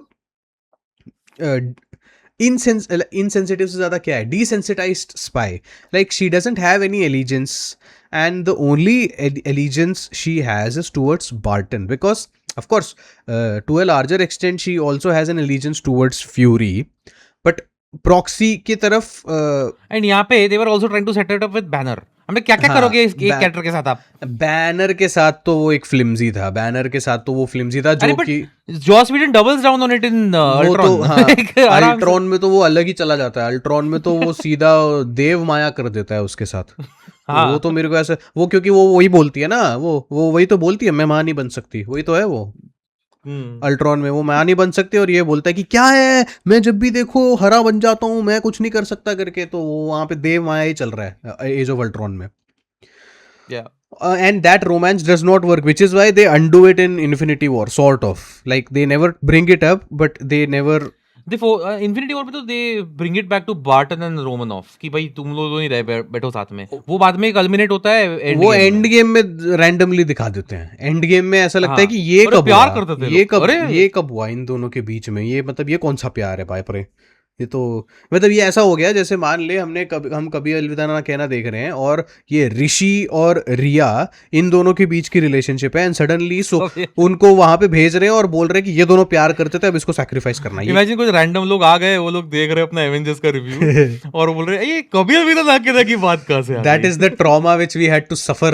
insensitive से ज्यादा क्या है, desensitized spy, like she doesn't have any allegiance and the only allegiance she has is towards Barton, because of course to a larger extent she also has an allegiance towards Fury, but proxy की तरफ and यहाँ पे they were also trying to set it up with Banner. हमने क्या क्या हाँ, करोगे इस एक कैरेक्टर के साथ आप? बैनर के साथ तो वो एक फ्लिम्जी था, बैनर के साथ तो वो फ्लिम्जी था जो कि Joss Whedon doubles down on it in वो तो अल्ट्रॉन। हाँ, अल्ट्रॉन में तो वो अलग ही चला जाता है, अल्ट्रॉन में तो वो सीधा देव माया कर देता है उसके साथ। हाँ। वो तो मेरे को ऐसा, वो क्योंकि वो वही बोलती है ना, वो वही तो बोलती है, मैं मां नहीं बन सकती, वही तो है वो अल्ट्रॉन में, वो मां नहीं बन सकती और ये बोलता है कि क्या है, मैं जब भी देखो हरा बन जाता हूँ, मैं कुछ नहीं कर सकता करके, तो वो वहां पे देव माया ही चल रहा है एज ऑफ अल्ट्रॉन में। And that romance does not work, which is why they undo it in Infinity War, sort of. Like they never bring it up, but they never. Infinity War में तो they bring it back to Barton and Romanoff कि भाई तुम लोग नहीं रहे बैठो साथ में, वो बाद में कल्मिनेट होता है वो एंड गेम में रैंडमली दिखा देते हैं। एंड गेम में ऐसा लगता है कि ये कब प्यार हुआ? करते थे ये कब हुआ इन दोनों के बीच में, ये मतलब ये कौन सा प्यार है भाई परे, ये तो मतलब ये ऐसा हो गया जैसे मान ले हम कभी अलविदा ना कहना देख रहे हैं और ये ऋषि और रिया इन दोनों के बीच की रिलेशनशिप है एंड सडनली उनको वहां पे भेज रहे हैं और बोल रहे हैं कि ये दोनों प्यार करते थे, अब इसको सैक्रिफाइस करना है। इमेजिन कुछ रैंडम लोग आ गए, वो लोग देख रहे हैं अपना एवेंजर्स का रिव्यू और बोल रहे हैं ये कभी अलविदा ना कहना की बात कहां से आ गई? That is the trauma which we had to suffer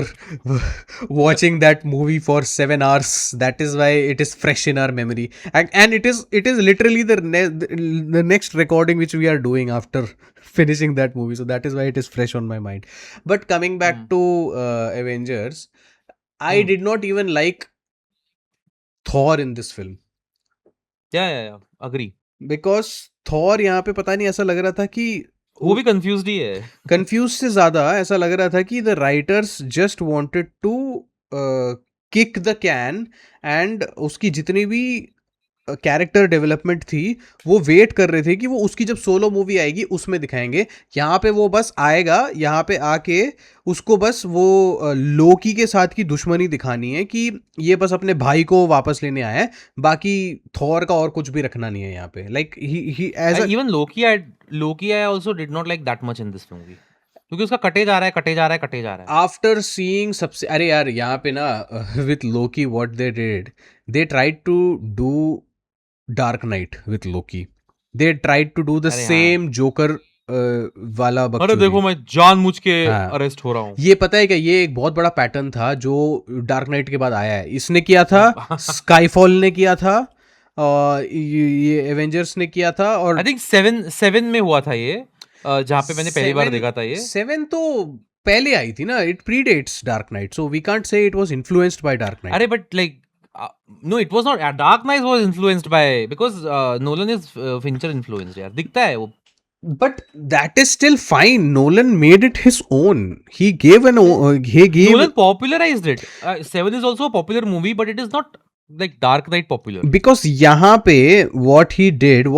watching that movie for 7 hours. That is why it is fresh in our memory, and it is literally the next recording which we are doing after finishing that movie, so that is why it is fresh on my mind. But coming back to Avengers, I did not even like Thor in this film. Yeah, agree. Because Thor यहाँ पे पता नहीं, ऐसा लग रहा था कि वो भी कंफ्यूज्ड ही है। कंफ्यूज से ज्यादा ऐसा लग रहा था कि the writers just wanted to kick the can and उसकी जितनी भी कैरेक्टर डेवलपमेंट थी वो वेट कर रहे थे कि वो उसकी जब सोलो मूवी आएगी उसमें दिखाएंगे। यहाँ पे वो बस आएगा, यहाँ पे आके उसको बस वो लोकी के साथ की दुश्मनी दिखानी है कि ये बस अपने भाई को वापस लेने आया है, बाकी थॉर का और कुछ भी रखना नहीं है यहाँ पे। Like he as even Loki I also did not like that much in this movie, क्योंकि उसका कटे जा रहा है। आफ्टर सीइंग सबसे, अरे यार यहाँ पे ना with Loki what they did, they tried to do Dark Knight with Loki, they tried to do the same Joker वाला बकचोदी। अरे देखो मैं जानबूझ के अरेस्ट हो रहा हूँ। ये पता है क्या, ये एक बहुत बड़ा पैटर्न था जो डार्क नाइट के बाद आया है। इसने किया था, स्काईफॉल ने किया था, ये एवेंजर्स ने किया था, और आई थिंक 7 में हुआ था ये, जहाँ पे मैंने पहली बार देखा था ये। 7 तो पहले आई थी ना, it predates Dark Knight, so we can't say it was influenced by Dark Knight. अरे but like no, it was not. Dark Knight was influenced by, because Nolan is Fincher influenced. यार दिखता है वो। But that is still fine. Nolan made it his own. He gave Nolan popularized it. 7 is also a popular movie, but it is not like Dark Knight popular. Because यहाँ पे what he did,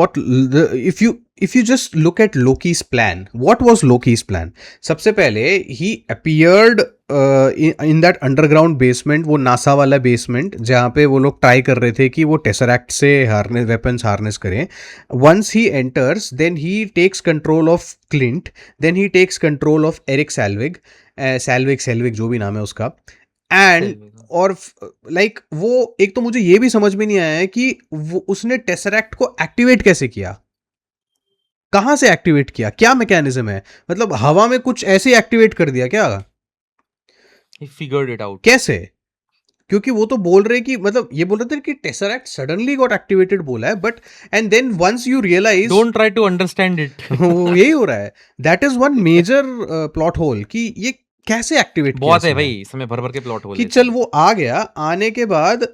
if you just look at Loki's plan, what was Loki's plan? सबसे पहले he appeared in that underground basement, वो NASA वाला basement जहाँ पे वो लोग ट्राई कर रहे थे कि वो टेसरैक्ट से वेपन्स हार्नेस करें. Once he enters, then he takes control of Clint, then he takes control of Eric Selvig जो भी नाम है उसका. एंड और लाइक वो एक तो मुझे ये भी समझ में नहीं आया है कि वो उसने टेसरैक्ट को एक्टिवेट कैसे किया, कहां से एक्टिवेट किया, क्या मैकेनिज्म है, मतलब हवा में कुछ ऐसे एक्टिवेट कर दिया क्या, He figured it out. कैसे? क्योंकि वो तो बोल रहे कि मतलब ये बोल रहे थे कि टेसरैक्ट सडनली गॉट एक्टिवेटेड बोला है, but and then once you realise Don't try to understand it. यही हो रहा है. That is one major plot hole कि ये कैसे एक्टिवेट किया बहुत है इसने? भाई, इसमें भर भर के प्लॉट हो कि चल वो आ गया, आने के बाद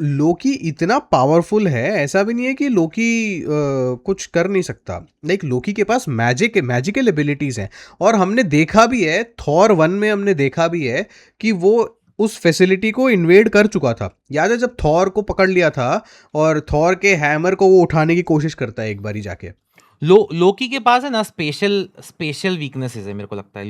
लोकी इतना पावरफुल है, ऐसा भी नहीं है कि लोकी कुछ कर नहीं सकता. लाइक लोकी के पास मैजिकल एबिलिटीज हैं, और हमने देखा भी है थॉर 1 में, हमने देखा भी है कि वो उस फैसिलिटी को इन्वेड कर चुका था. याद है जब थॉर को पकड़ लिया था और थॉर के हैमर को वो उठाने की कोशिश करता है एक बारी जाके. लोकी के पास है ना स्पेशल वीकनेसेस है, मेरे को लगता है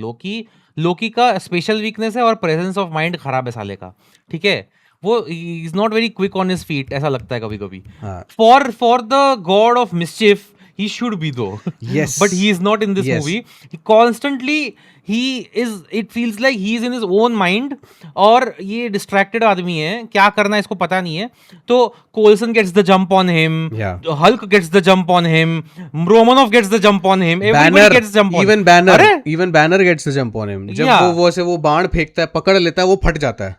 लोकी का स्पेशल वीकनेस है और प्रेजेंस ऑफ माइंड खराब है साले का. ठीक है, वो is not very quick on his feet, ऐसा लगता है कभी कभी. हाँ. For the God of mischief he should be though. Yes. But he is not in this Yes. movie. He constantly it feels like he is in his own mind, और ये distracted आदमी है, क्या करना है इसको पता नहीं है. तो Coulson gets the jump on him, Yeah. Hulk gets the jump on him, Romanoff gets the jump on him, everybody Banner, gets jump on even him. even Banner gets the jump on him. जब Yeah. वो बाण फेंकता है, पकड़ लेता है, वो फट जाता है.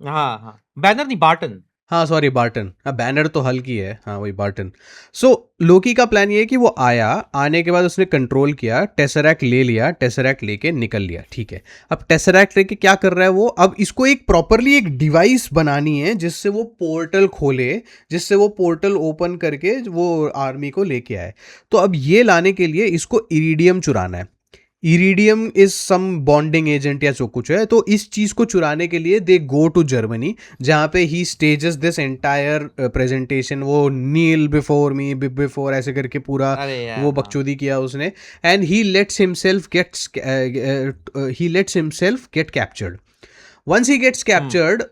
हाँ, बैनर नहीं, बार्टन. हाँ सॉरी, बार्टन. हाँ, बैनर तो हल्की है. हाँ वही बार्टन. सो लोकी का प्लान ये है कि वो आया, आने के बाद उसने कंट्रोल किया, टेसरैक्ट ले लिया, टेसरैक्ट लेके निकल लिया. ठीक है, अब टेसरैक्ट लेके क्या कर रहा है वो, अब इसको एक प्रॉपरली एक डिवाइस बनानी है जिससे वो पोर्टल खोले, जिससे वो पोर्टल ओपन करके वो आर्मी को लेके आए. तो अब ये लाने के लिए इसको इरिडियम चुराना है. Iridium is some bonding agent या जो कुछ है. तो इस चीज को चुराने के लिए दे गो टू जर्मनी, जहाँ पे ही स्टेजेस दिस एंटायर प्रेजेंटेशन. वो नील बिफोर मी, बिफोर ऐसे करके पूरा वो बकचोदी किया उसने. And he lets himself get captured. Once he gets captured,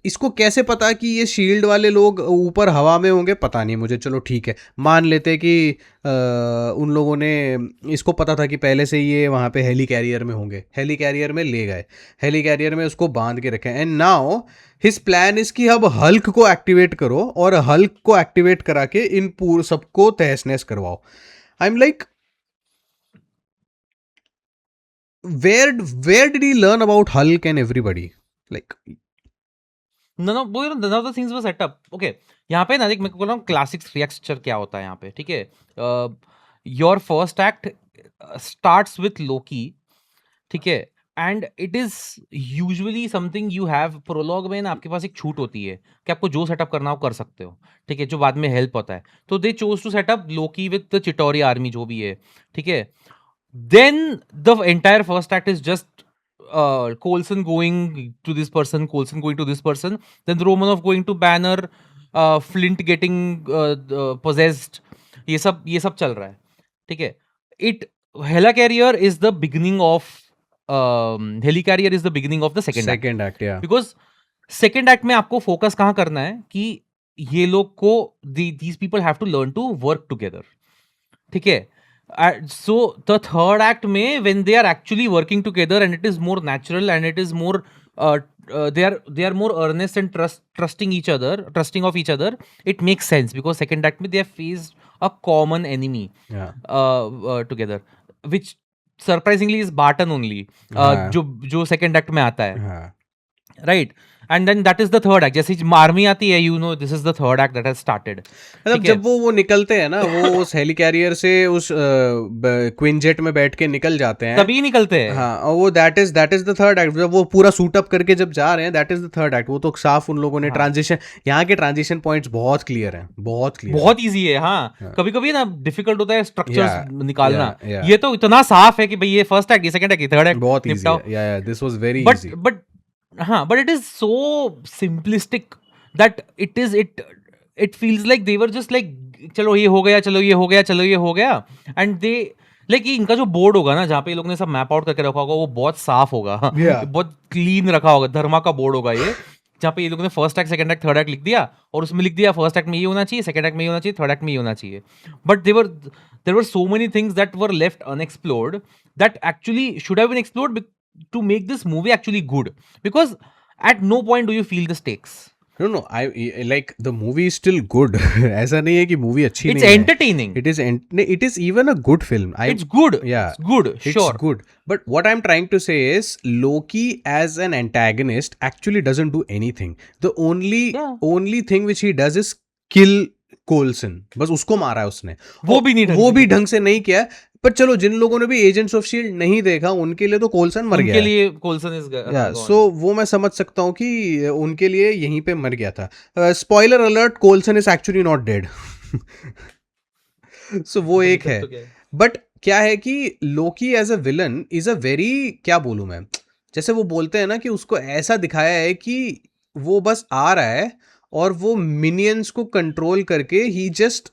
इसको कैसे पता कि ये शील्ड वाले लोग ऊपर हवा में होंगे, पता नहीं मुझे. चलो ठीक है, मान लेते कि उन लोगों ने, इसको पता था कि पहले से ये वहाँ पे हेली कैरियर में होंगे, हेली कैरियर में ले गए, हेली कैरियर में उसको बांध के रखे. And now his plan is कि अब हल्क को एक्टिवेट करो, और हल्क को एक्टिवेट करा के इन पूरे सबको तहस-नहस करवाओ. I am like, where did he learn about Hulk and everybody? Like, none of the things were set up. Okay, यहाँ पे ना देख, मैं बोल रहा हूँ क्लासिक स्ट्रक्चर क्या होता है यहाँ पे. ठीक है, your first act starts with Loki. ठीक है, and it is usually something you have. Prologue में ना आपके पास एक छूट होती है कि आपको जो सेटअप करना हो कर सकते हो. ठीक है, जो बाद में हेल्प होता है. तो they chose to set up Loki with the Chitauri army जो भी है. ठीक है, then the entire first act is just Coulson going to this person, Coulson going to this person, then Romanoff going to Banner, Flint getting possessed. ये सब चल रहा है. ठीक है, Helicarrier is the beginning of Helicarrier is the beginning of the second act, yeah. Because second act में आपको focus कहाँ करना है कि ये लोग को these people have to learn to work together. ठीक है, so the third act में when they are actually working together and it is more natural and it is more they are more earnest and trusting of each other, it makes sense because second act में they have faced a common enemy. Yeah. Together, which surprisingly is Barton only. जो second act में आता है. Right, and then that is the third act. जैसे army आती है, you know, this is the third act that has started. मतलब जब वो निकलते हैं ना, वो उस हेली कैरियर से उस क्विंजेट में बैठ के निकल जाते हैं, तभी निकलते हैं. हाँ, और वो that is the third act. जब वो पूरा सूट अप करके जब जा रहे हैं, that is the third act. वो तो साफ उन लोगों ने ट्रांजिशन, यहाँ के ट्रांजिशन पॉइंट्स बहुत क्लियर हैं, बहुत ईजी है. हाँ, कभी कभी ना डिफिकल्ट होता है स्ट्रक्चर्स निकालना. yeah. ये तो इतना साफ है कि भाई ये फर्स्ट एक्ट, ये सेकंड एक्ट, ये थर्ड एक्ट, बहुत ईजी है. या this was very easy. but it is so simplistic that it it feels like they were just like चलो ये हो गया, चलो ये हो गया, चलो ये हो गया, and they लाइक ये इनका जो बोर्ड होगा ना जहाँ पे ये लोग ने सब मैप आउट करके रखा होगा वो बहुत साफ होगा Yeah. बहुत क्लीन रखा होगा, धर्मा का बोर्ड होगा ये, जहाँ पे ये लोग ने first act, second act, third act लिख दिया और उसमें लिख दिया फर्स्ट एक्ट में ये होना चाहिए, सेकंड एक्ट में ये होना चाहिए, थर्ड एक्ट में ये होना चाहिए. But there were so many things that were left unexplored that actually should have been explored to make this movie actually good, because at no point do you feel the stakes. No, I like the movie is still good. ऐसा नहीं है कि movie अच्छी It's नहीं है. entertaining. It is even a good film. It's good. Yeah. It's good. It's Sure. good. But what I'm trying to say is Loki as an antagonist actually doesn't do anything. The only thing which he does is kill Coulson. बस उसको मारा है उसने. वो भी नहीं ढंग वो से भी ढंग से नहीं किया. पर चलो जिन लोगों ने भी एजेंट्स ऑफ शील्ड नहीं देखा उनके लिए तो कोल्सन मर गया उनके है. लिए कोल्सन इज या सो वो मैं समझ सकता हूँ कि उनके लिए यहीं पे मर गया था. Spoiler alert, Coulson is actually not dead. So वो एक है. बट क्या है कि Loki as a villain is a very, क्या बोलूं मैं, जैसे वो बोलते हैं ना कि उसको ऐसा दिखाया है कि वो बस आ रहा है और वो मिनियंस को कंट्रोल करके ही just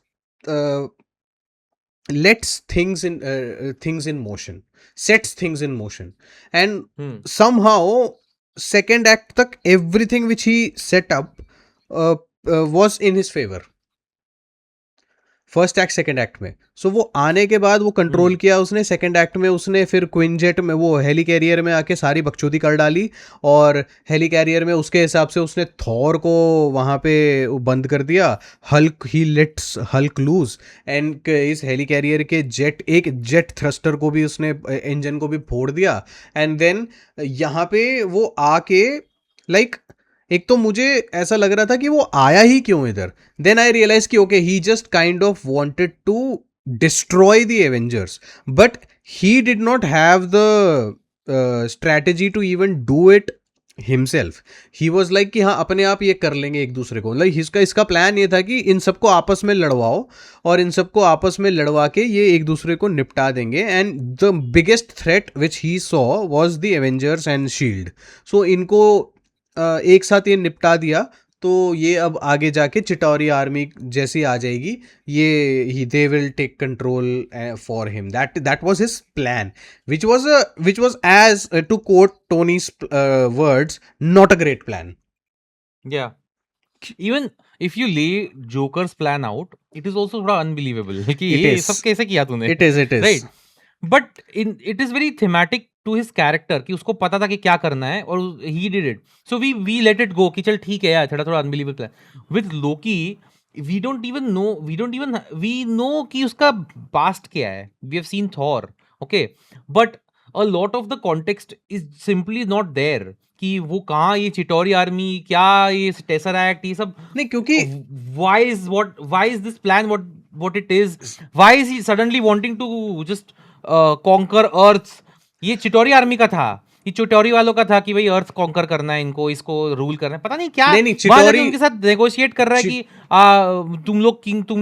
lets things in motion, sets things in motion, and somehow second act tak everything which he set up was in his favor. First act second act में. सो वो आने के बाद वो कंट्रोल किया उसने. सेकंड एक्ट में उसने फिर क्विंजेट में वो हेली कैरियर में आके सारी बकचोदी कर डाली और हेली कैरियर में उसके हिसाब से उसने थॉर को वहाँ पे बंद कर दिया. Hulk, he lets Hulk loose and इस हेली कैरियर के एक जेट थ्रस्टर को भी उसने, इंजन को भी फोड़ दिया. एंड देन यहाँ पे वो आके लाइक एक तो मुझे ऐसा लग रहा था कि वो आया ही क्यों इधर. देन आई रियलाइज कि okay he just kind of wanted to destroy the Avengers, but he did not have the strategy to even do it himself. He was like कि हाँ अपने आप ये कर लेंगे एक दूसरे को. लाइक इसका प्लान ये था कि इन सबको आपस में लड़वाओ और इन सबको आपस में लड़वा के ये एक दूसरे को निपटा देंगे. And the biggest threat which he saw was the Avengers and SHIELD. So इनको एक साथ ये निपटा दिया तो ये अब आगे जाके चिटौरी आर्मी जैसी आ जाएगी, ये they will take control for him. That was his plan, which was as to quote Tony's words, not a great plan. Yeah. Even if you lay Joker's plan out, it is also थोड़ा unbelievable कि It ये is. सब कैसे किया तूने. It is. Right. But it is very thematic to his character कि उसको पता था कि क्या करना है और he did it. So we let it go कि चल ठीक है यार, थोड़ा unbelievable plan. With Loki, we know कि उसका past क्या है. We have seen Thor, okay, but a lot of the context is simply not there. कि वो कहाँ, ये चिटौरी आर्मी क्या, ये टेसरैक्ट, ये सब नहीं, क्योंकि why is this plan what it is? Why is he suddenly wanting to just conquer Earth? ये चिटौरी आर्मी का था, ये चिटौरी वालों का था कि भाई अर्थ कॉन्कर करना है इनको, इसको रूल करना है, पता नहीं क्या. नहीं, चिटौरी उनके साथ नेगोशिएट कर रहा है कि तुम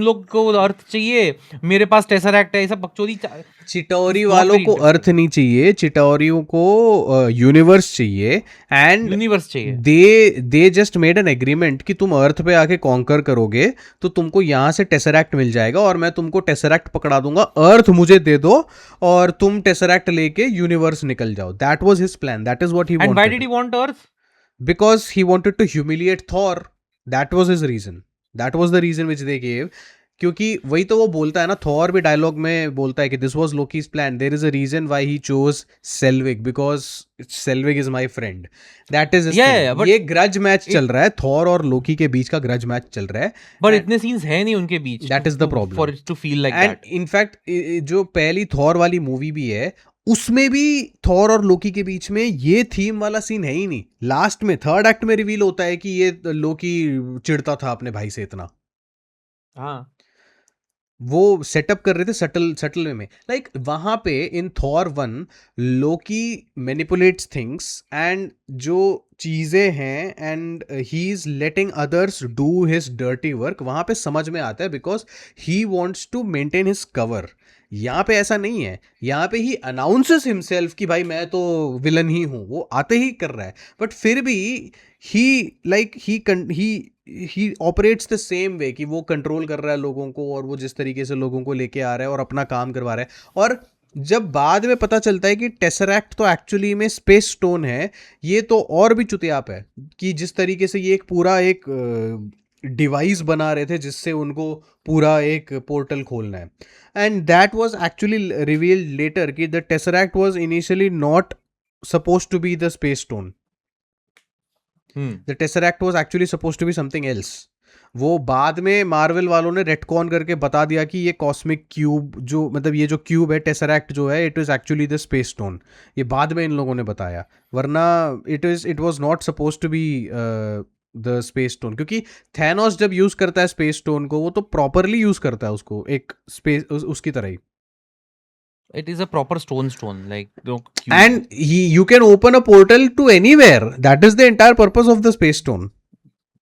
लोग को अर्थ चाहिए, मेरे पास टेसरैक्ट है, ये सब बकचोदी. चिटौरी वालों को अर्थ नहीं चाहिए, चिटौरियों को यूनिवर्स चाहिए. एंड यूनिवर्स चाहिए. They just made an agreement कि तुम अर्थ पे आके कॉन्कर करोगे तो तुमको यहाँ से टेसरैक्ट मिल जाएगा और मैं तुमको टेसरैक्ट पकड़ा दूंगा, अर्थ मुझे दे दो और तुम टेसरैक्ट लेके यूनिवर्स निकल जाओ. That was his plan. That is what he wanted. And why did he want Earth? Because he wanted to humiliate Thor. That was his reason. That was the reason which they gave. क्योंकि वही तो वो बोलता है ना, Thor भी dialogue में बोलता है कि this was Loki's plan. There is a reason why he chose Selvig, because Selvig is my friend. That is ये ग्रज मैच चल रहा है, थॉर और लोकी के बीच का ग्रज मैच चल रहा है. बट इतने सीन्स हैं नहीं उनके बीच. That is the problem for it to feel like that. And in fact जो पहली थॉर वाली मूवी भी है उसमें भी थॉर और लोकी के बीच में ये थीम वाला सीन है ही नहीं. लास्ट में थर्ड एक्ट में रिवील होता है कि ये लोकी चिढ़ता था अपने भाई से इतना. हाँ, वो सेटअप कर रहे थे सटल वे में. लाइक वहां पे in Thor 1 Loki manipulates things and जो चीजें हैं and he is letting others do his dirty work. वहां पे समझ में आता है because he wants to maintain his cover. यहाँ पे ऐसा नहीं है. यहाँ पे ही अनाउंसेस हिमसेल्फ कि भाई मैं तो विलन ही हूँ, वो आते ही कर रहा है. बट फिर भी ही ही ऑपरेट्स द सेम वे कि वो कंट्रोल कर रहा है लोगों को और वो जिस तरीके से लोगों को लेके आ रहा है और अपना काम करवा रहा है। और जब बाद में पता चलता है कि टेसरैक्ट तो एक्चुअली में स्पेस स्टोन है, ये तो और भी चुतियाप है कि जिस तरीके से ये एक पूरा एक डिवाइस बना रहे थे जिससे उनको पूरा एक पोर्टल खोलना है। And that was actually revealed later कि the tesseract was initially not supposed to be the space stone. The Tesseract was actually supposed to be something else. वो बाद में मार्वल वालों ने रेटकॉन करके बता दिया कि ये कॉस्मिक क्यूब जो मतलब ये जो क्यूब है टेसरैक्ट जो है it is actually the space stone. ये बाद में इन लोगों ने बताया, वरना it was not suppose to be the space stone. क्योंकि थैनोस जब यूज करता है स्पेस स्टोन को वो तो प्रॉपरली यूज करता है उसको एक स्पेस उसकी तरह ही। It is a proper stone, like cube. And you can open a portal to anywhere. That is the entire purpose of the space stone.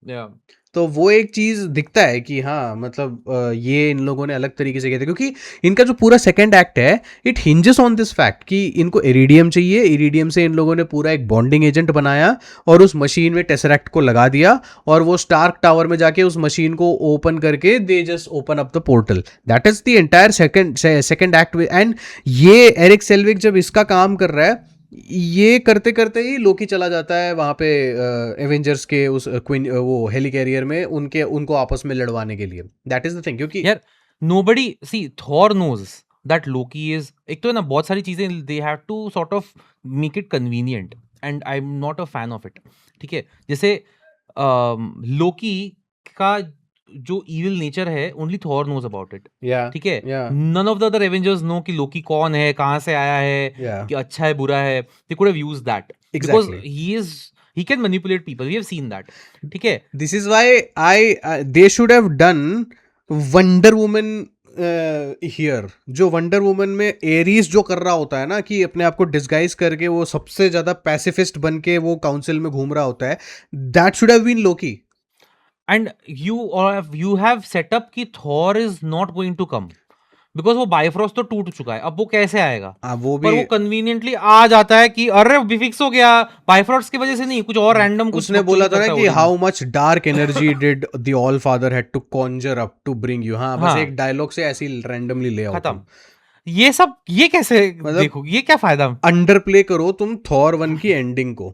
Yeah. तो वो एक चीज दिखता है कि हाँ मतलब ये इन लोगों ने अलग तरीके से किया था, क्योंकि इनका जो पूरा सेकंड एक्ट है it hinges on this fact कि इनको इरिडियम चाहिए। इरिडियम से इन लोगों ने पूरा एक बॉन्डिंग एजेंट बनाया और उस मशीन में टेसरैक्ट को लगा दिया और वो स्टार्क टावर में जाके उस मशीन को ओपन करके they just open up the portal. That is the entire second act. And ये एरिक सेल्विक जब इसका काम कर रहा है, ये करते करते ही लोकी चला जाता है वहां पे एवेंजर्स के उस क्वीन वो हेलिकैरियर में उनको आपस में लड़वाने के लिए। दैट इज द थिंग, क्योंकि यार nobody see Thor knows that Loki is, एक तो है ना बहुत सारी चीजें they have to sort of make it convenient and I'm not a fan of it। ठीक है, जैसे लोकी का जो evil nature है only Thor knows about it। yeah, ठीक है, yeah, none of the other Avengers know कि लोकी कौन है, कहाँ से आया है, yeah, कि अच्छा है बुरा है। They could have used that Exactly. because he can manipulate people, we have seen that। ठीक है, this is why they should have done Wonder Woman here। जो वंडर वुमन में एरीज जो कर रहा होता है ना कि अपने आप को डिस्गाइज करके वो सबसे ज्यादा पैसिफिस्ट बन के वो काउंसिल में घूम रहा होता है, that should have been Loki. and you have set up कि Thor is not going to come because वो बाइफ्रॉस्ट तो टूट चुका है, अब वो कैसे आएगा? वो पर भी वो कन्वीनियंटली आ जाता है कि अरे भी फिक्स हो गया, बाइफ्रॉस्ट की वजह से नहीं, कुछ और रैंडम कुछ उसने बोला था ना कि how much dark energy did the all father had to conjure up to bring you. हाँ, बस हाँ। एक डायलॉग से ऐसे ही रैंडमली ले आओ। खत्म। ये सब ये कैसे मतलब देखो, ये क्या फायदा? अंडर प्ले करो तुम थॉर 1 की एंडिंग को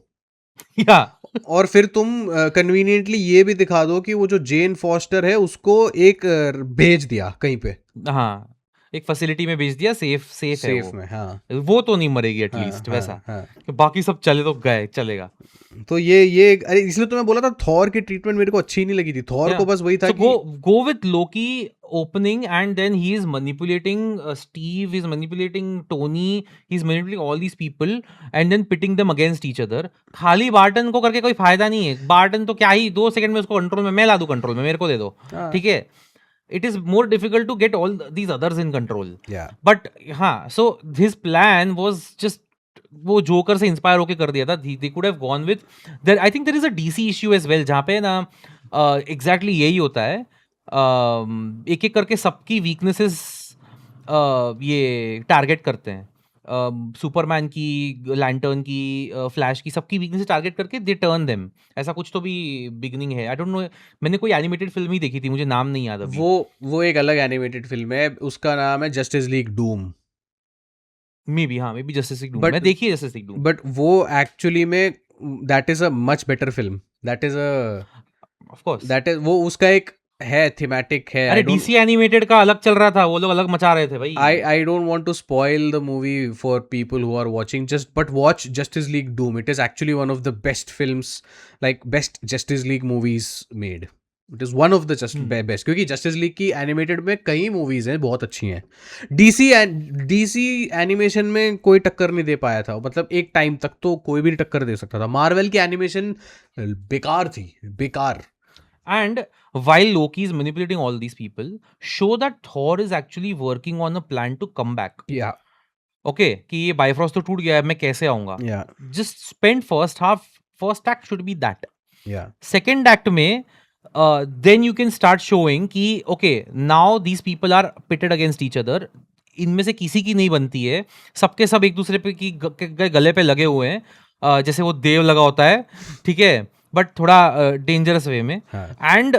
या और फिर तुम कन्वीनियंटली ये भी दिखा दो कि वो जो जेन फॉस्टर है उसको एक भेज दिया कहीं पे, हाँ, एक फैसिलिटी में भेज दिया, सेफ है सेफ वो। में। हाँ, वो तो नहीं मरेगी एटलीस्ट, हाँ, वैसा। हाँ। कि बाकी सब चले तो गए, चलेगा। तो ये अरे इसलिए तो मैं बोला था थॉर की ट्रीटमेंट मेरे को अच्छी नहीं लगी थी। थॉर को बस वही था कि go with Loki opening and then he is manipulating Steve, he's manipulating Tony, he's manipulating all these people and then pitting them against each other। खाली बार्टन को करके कोई फायदा नहीं है। बार्टन तो क्या ही 2 सेकंड में उसको कंट्रोल में, मैं ला दूं कंट्रोल में, मेरे को दे दो। ठीक है, it is more difficult to get all these others in control। but हाँ, so his plan was just वो जोकर से इंस्पायर होके कर दिया था। they could have gone with there। I think there is a DC issue as well जहाँ पे ना exactly यही होता है, एक एक करके सबकी वीकनेसेस ये टारगेट करते हैं। सुपरमैन की, लैंटर्न की, फ्लैश की, सबकी वीकनेस टारगेट करके दे टर्न देम। ऐसा कुछ तो भी बिगनिंग है, आई डोंट नो। मैंने कोई एनिमेटेड फिल्म ही देखी थी, मुझे नाम नहीं याद अभी। वो एक अलग एनिमेटेड फिल्म है, उसका नाम है justice League Doom. May be justice League Doom, मैं देखी है जस्टिस लीग डूम। बट वो एक्चुअली में that is a much better film. That is of course, that is वो उसका एक है थीमेटिक है। अरे डीसी एनिमेटेड का अलग चल रहा था, वो लोग अलग मचा रहे थे भाई। I don't want to spoil the movie for people who are watching, but watch Justice League Doom। It is actually one of the best films, like best Justice League movies made। It is one of the best, क्योंकि Justice League की animated में कई movies हैं बहुत अच्छी हैं। DC animation में कोई टक्कर नहीं दे पाया था, मतलब एक टाइम तक तो कोई भी टक्कर दे सकता था। मार्वल की एनिमेशन बेकार थी, बेकार। And while Loki is manipulating all these people, show that Thor is actually working on a plan to come back। Yeah, okay, कि ये बाइफ्रॉस्ट तो टूट गया है, मैं कैसे आऊंगा? yeah, Just spend first act should be that। yeah, Second act में then you can start showing कि okay, now these people are pitted against each other। इनमें से किसी की नहीं बनती है, सबके सब एक दूसरे पे की गले पे लगे हुए हैं, जैसे वो देव लगा होता है। ठीक है, बट थोड़ा डेंजरस वे में. हाँ. एंड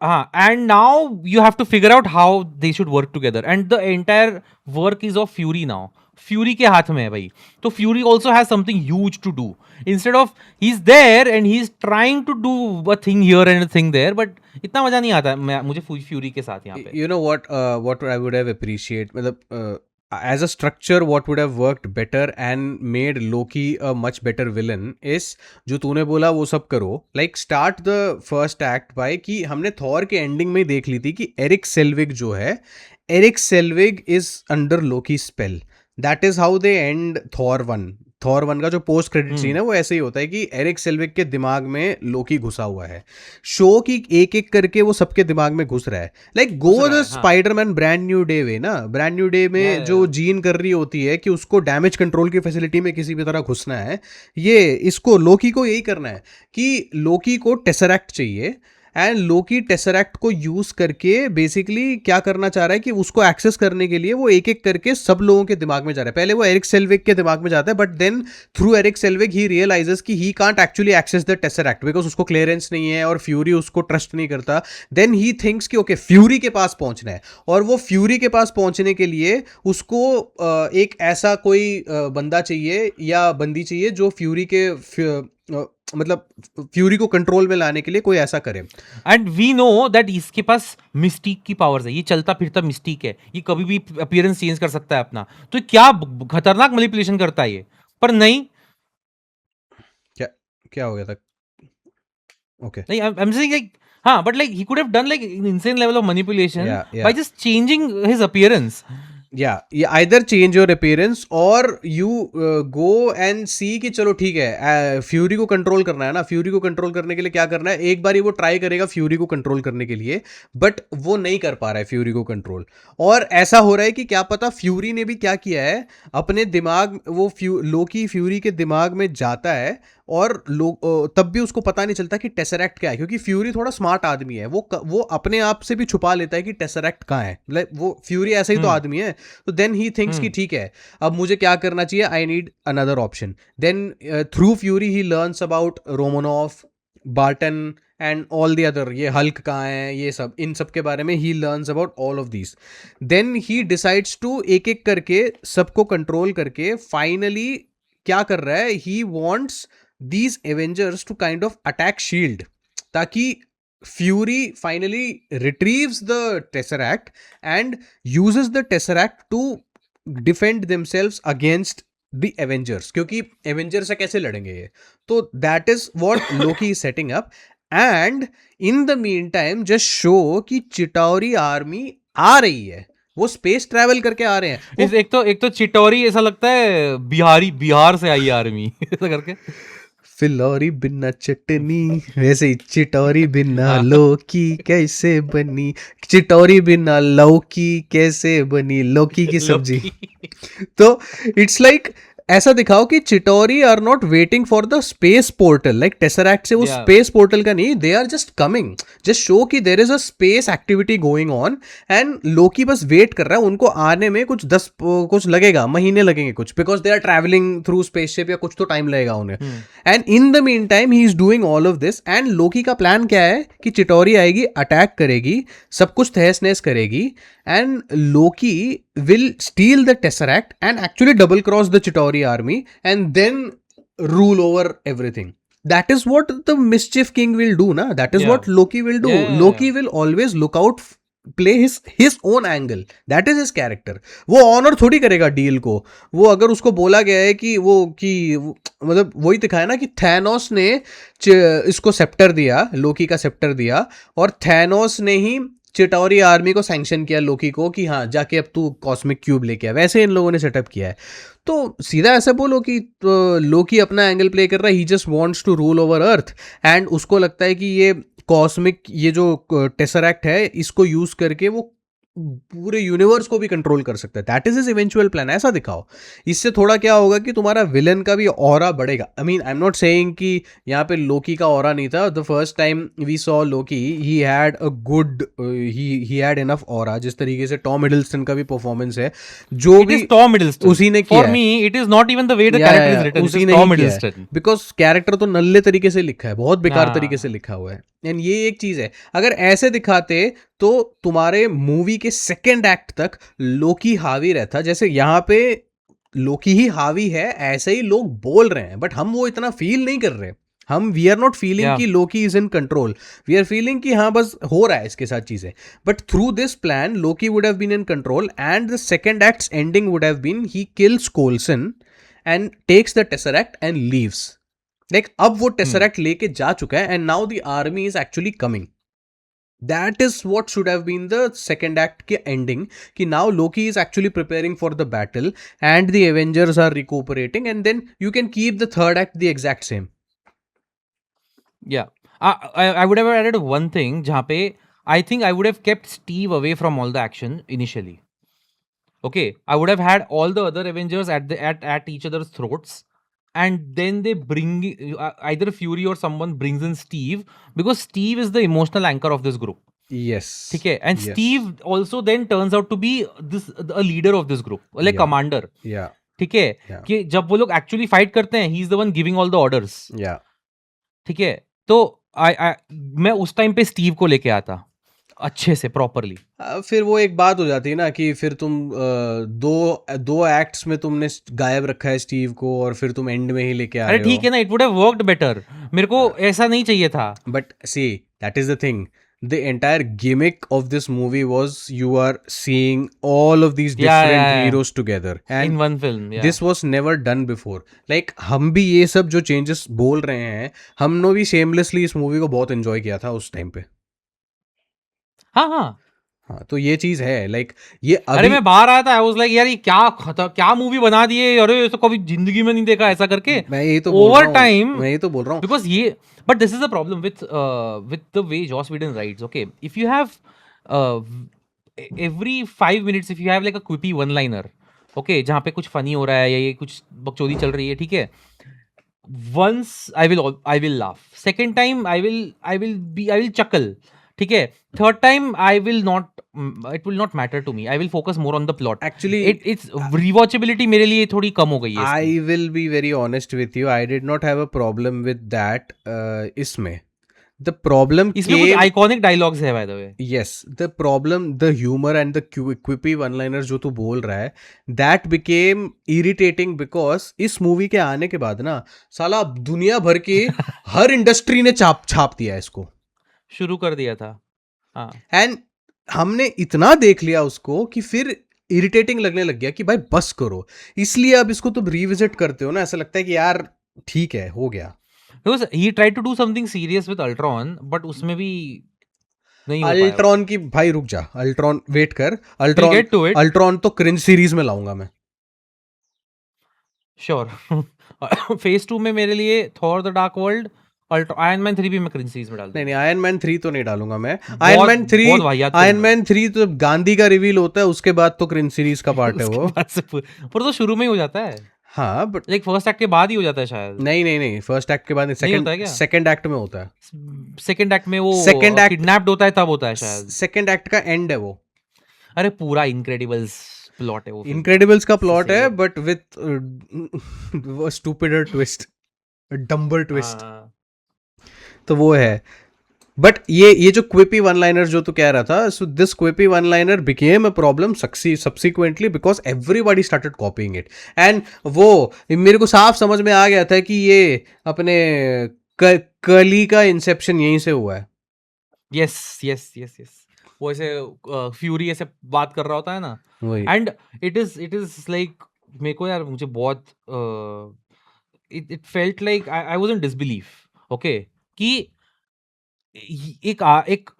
हाँ, and now you have to figure out how they should work together, and the entire work is of Fury now. Fury के हाथ में है भाई. तो Fury also has something huge to do. Instead of he is there and he is trying to do a thing here and a thing there, but इतना मजा नहीं आता मुझे फ्यूरी के साथ यहाँ पे. You know what I would have appreciate, मतलब as a structure what would have worked better and made Loki a much better villain is, जो तूने बोला वो सब करो. Like start the first act by कि हमने थॉर के एंडिंग में देख ली थी कि एरिक सेल्विग जो है, Erik Selvig is under Loki spell. That is how they and Thor 1. Thor 1 का जो पोस्ट क्रेडिट सीन है वो ऐसे ही होता है कि एरिक सेल्विग के दिमाग में लोकी घुसा हुआ है. शो की एक एक करके वो सबके दिमाग में घुस रहा है. Like go the Spiderman brand new day way ना. ब्रांड न्यू डे में जो जीन कर रही होती है कि उसको डैमेज कंट्रोल की फैसिलिटी में किसी भी तरह घुसना है, ये इसको लोकी को यही करना है कि लोकी को टेसरैक्ट चाहिए. एंड लोकी टेसरैक्ट को यूज करके बेसिकली क्या करना चाह रहा है कि उसको एक्सेस करने के लिए वो एक एक करके सब लोगों के दिमाग में जा रहा है. पहले वो एरिक सेल्विग के दिमाग में जाता है, but then through Erik Selvig he realizes कि he can't actually access the tesseract because उसको क्लियरेंस नहीं है और फ्यूरी उसको ट्रस्ट नहीं करता. देन ही थिंक्स कि ओके फ्यूरी के पास पहुंचना है, और वो फ्यूरी के पास पहुंचने के लिए उसको एक ऐसा कोई बंदा चाहिए या बंदी चाहिए जो फ्यूरी के मतलब फ्यूरी को कंट्रोल में लाने के लिए कोई ऐसा करे. एंड वी नो दैट इसके पास मिस्टीक की पावर्स है. ये चलता फिरता मिस्टीक है, ये कभी भी अपीयरेंस चेंज कर सकता है अपना. तो क्या खतरनाक मैनिपुलेशन करता है ये. पर नहीं, क्या हो गया था? ओके नहीं, आई एम सेइंग लाइक हाँ, but like he could have done like insane level of manipulation Yeah. By just changing his appearance. you either change your appearance or you go and see कि चलो ठीक है fury को control करना है ना. Fury को कंट्रोल करने के लिए क्या करना है, एक बारी वो ट्राई करेगा फ्यूरी को कंट्रोल करने के लिए, बट वो नहीं कर पा रहा है फ्यूरी को कंट्रोल. और ऐसा हो रहा है कि क्या पता फ्यूरी ने भी क्या किया है, अपने दिमाग वो लोकी फ्यूरी के दिमाग में जाता है और तब भी उसको पता नहीं चलता कि टेसरैक्ट क्या है, क्योंकि फ्यूरी थोड़ा स्मार्ट आदमी है. वो अपने आप से भी छुपा लेता है कि टेसरैक्ट कहाँ है. मतलब वो फ्यूरी ऐसा ही तो आदमी है. तो देन ही थिंक्स कि ठीक है अब मुझे क्या करना चाहिए, I need another option. Then through Fury he learns about Romanoff, Barton and all the other. ये हल्क कहाँ है, ये सब, इन सब के बारे में he learns about all of these. Then he decides to एक एक करके सबको कंट्रोल करके फाइनली क्या कर रहा है, he wants these Avengers to kind of attack Shield, ताकि Fury finally retrieves the Tesseract and uses the Tesseract to defend themselves against the Avengers, क्योंकि Avengers से कैसे लड़ेंगे ये. तो that is what Loki is setting up, and in the meantime just show कि Chitauri army आ रही है, वो स्पेस ट्रैवल करके आ रहे हैं. एक तो चिटौरी ऐसा लगता है बिहार से आई आर्मी ऐसा करके. फिलौरी बिना चटनी, वैसे ही चिटौरी बिना लौकी कैसे बनी, चिटौरी बिना लौकी कैसे बनी, लौकी की सब्जी. तो इट्स लाइक ऐसा दिखाओ कि Chitauri are not waiting for the space portal. Like tesseract से वो स्पेस पोर्टल का नहीं, they are just coming. Just show कि there is a space activity going on and Loki बस वेट कर रहा है. उनको आने में कुछ लगेगा, महीने लगेंगे कुछ, because they are travelling through spaceship, या कुछ तो टाइम लगेगा उन्हें. And in the mean time he is doing all of this. And Loki का प्लान क्या है कि चिटौरी आएगी, अटैक करेगी, सब कुछ तहस नहस करेगी, and Loki will steal the Tesseract and actually double cross the Chitauri army and then rule over everything. That is what the Mischief King will do, na? That is what Loki will do. Loki will always look out, play his own angle. That is his character. वो honour थोड़ी करेगा deal को. वो अगर उसको बोला गया है कि मतलब वही दिखाया ना कि थैनोस ने इसको सेप्टर दिया, लोकी का सेप्टर दिया, और थैनोस ने ही चिटौरी आर्मी को सैंक्शन किया लोकी को कि हाँ जाके अब तू कॉस्मिक क्यूब लेके आ. वैसे इन लोगों ने सेटअप किया है. तो सीधा ऐसा बोलो कि लोकी अपना एंगल प्ले कर रहा है, he just wants to rule over Earth, and उसको लगता है कि ये कॉस्मिक, ये जो टेसरैक्ट है, इसको यूज करके वो पूरे यूनिवर्स को भी कंट्रोल कर सकता है. That is his eventual plan. ऐसा दिखाओ. इससे थोड़ा क्या होगा कि तुम्हारा विलन का भी ऑरा बढ़ेगा. I mean I am not saying कि यहाँ पे लोकी का ऑरा नहीं था. The first time we saw Loki he had a good he had enough aura. जिस तरीके से टॉम हिडलस्टन का भी परफॉर्मेंस है जो It भी is Tom Hiddleston. उसी ने किया For है. me, it is not even the way the Yeah, character yeah, is written. उसी It is ने Tom ही किया है. Hiddleston. बिकॉज कैरेक्टर तो नल्ले तरीके से लिखा है, बहुत बेकार हाँ. तरीके से लिखा हुआ है. एंड ये एक चीज है, अगर ऐसे दिखाते तो तुम्हारे मूवी के सेकेंड एक्ट तक लोकी हावी रहता. जैसे यहाँ पे लोकी ही हावी है ऐसे ही लोग बोल रहे हैं, बट हम वो इतना फील नहीं कर रहे. हम we are not feeling Yeah. कि Loki is in control. We are feeling कि हाँ बस हो रहा है इसके साथ चीजें. But through this plan Loki would have been in control and the second act's ending would have been he kills Coulson and takes the tesseract and leaves. Like अब वो टेसरैक्ट लेके जा चुका है and now the army is actually coming. That is what should have been the second act के ending, कि now Loki is actually preparing for the battle and the Avengers are recuperating and then you can keep the third act the exact same. Yeah. I would have added one thing जहाँ पे I think I would have kept Steve away from all the action initially. Okay, I would have had all the other Avengers at each other's throats, and then they bring either Fury or someone brings in Steve, because Steve is the emotional anchor of this group. Yes. ठीक है, and Yes. Steve also then turns out to be a leader of this group, like Yeah. commander. Yeah. ठीक है, Yeah. कि जब वो लोग actually fight करते हैं, he is the one giving all the orders. Yeah. ठीक है, तो मैं उस टाइम पे स्टीव को लेके आता अच्छे से प्रॉपरली. फिर वो एक बात हो जाती है ना कि फिर तुम दो एक्ट्स में तुमने गायब रखा है स्टीव को और फिर तुम एंड में ही लेके आ अरे रहे हो. ठीक है ना, it would have worked better. मेरे को ऐसा नहीं चाहिए था. But see, that is the thing. The entire gimmick of this movie was you are seeing all of these different yeah. heroes together. In And one film. this was never done before. Like हम भी ये सब जो changes बोल रहे हैं, हमने भी shamelessly इस मूवी को बहुत enjoy किया था उस टाइम पे. हाँ हाँ. हाँ, तो ये चीज है. लाइक ये अरे अभी मैं बाहर आया था, आई वाज लाइक यार ये क्या मूवी बना दिए. अरे ये तो कभी जिंदगी में नहीं देखा ऐसा करके. मैं यही तो बोल Over रहा हूँ. time, मैं यही तो बोल रहा हूँ. because ये, but this is the problem with the way Joss Whedon writes. Okay, if you have every 5 minutes if you have like a quippy one liner, okay, जहाँ पे कुछ फनी हो रहा है या ये कुछ बकचोदी चल रही है, ठीक है, once I will laugh, second time I will chuckle, ठीक है, third time it will not matter to me. I will focus more on the plot. Actually, it's rewatchability मेरे लिए थोड़ी कम हो गई है इसमें. I will be very honest with you. I did not have a problem with that. इसमें the problem इसमें कुछ came. iconic dialogues है by the way. Yes, the problem, the humor and the quippy one-liners जो तू बोल रहा है, that became irritating because इस मूवी के आने के बाद ना साला दुनिया भर के हर इंडस्ट्री ने छाप दिया है इसको. शुरू कर दिया था. हाँ. एंड हमने इतना देख लिया उसको कि फिर इरिटेटिंग लगने लग गया कि भाई बस करो. इसलिए अब इसको तुम रिविजिट करते हो ना, ऐसा लगता है कि यार ठीक है, हो गया. Because he tried to do something serious with Ultron, but उसमें भी नहीं हो पाया. अल्ट्रॉन की भाई रुक जा. अल्ट्रॉन वेट कर. We'll get to it. Ultron तो क्रिंज सीरीज में लाऊंगा मैं. Sure. Phase 2 में मेरे लिए Thor the Dark World, Iron Man 3 भी मैं cringe सीरीज में डाल दूंगा. नहीं आयरन मैन 3 तो नहीं डालूंगा मैं. आयरन मैन 3 बहुत वाहियात आयरन फिल्म है. मैन 3 तो गांधी का रिवील होता है उसके बाद तो क्रिंज सीरीज का पार्ट है वो. उसके बाद से पर तो शुरू में ही हो जाता है. हाँ बट लाइक फर्स्ट एक्ट के बाद ही हो जाता है शायद. नहीं फर्स्ट एक्ट के बाद नहीं होता है क्या? सेकंड एक्ट में होता है. सेकंड एक्ट में वो Second act- किडनैप्ड होता है तब होता है शायद. सेकंड एक्ट का एंड है वो. अरे पूरा इनक्रेडिबल्स प्लॉट है वो film. इनक्रेडिबल्स का प्लॉट है Same. But with stupider twist, dumber twist. हाँ. तो वो है. बट ये जो क्विपी वन लाइनर जो तू कह रहा था, so this quippy one liner became a problem subsequently because everybody started copying it. And वो मेरे को साफ समझ में आ गया था कि ये अपने कली का इंसेप्शन यहीं से हुआ है. यस. वो ऐसे फ्यूरी ऐसे बात कर रहा होता है ना. वही. एंड इट इज लाइक मेरे को यार मुझे बहुत it felt like I was in disbelief. Okay, कि एक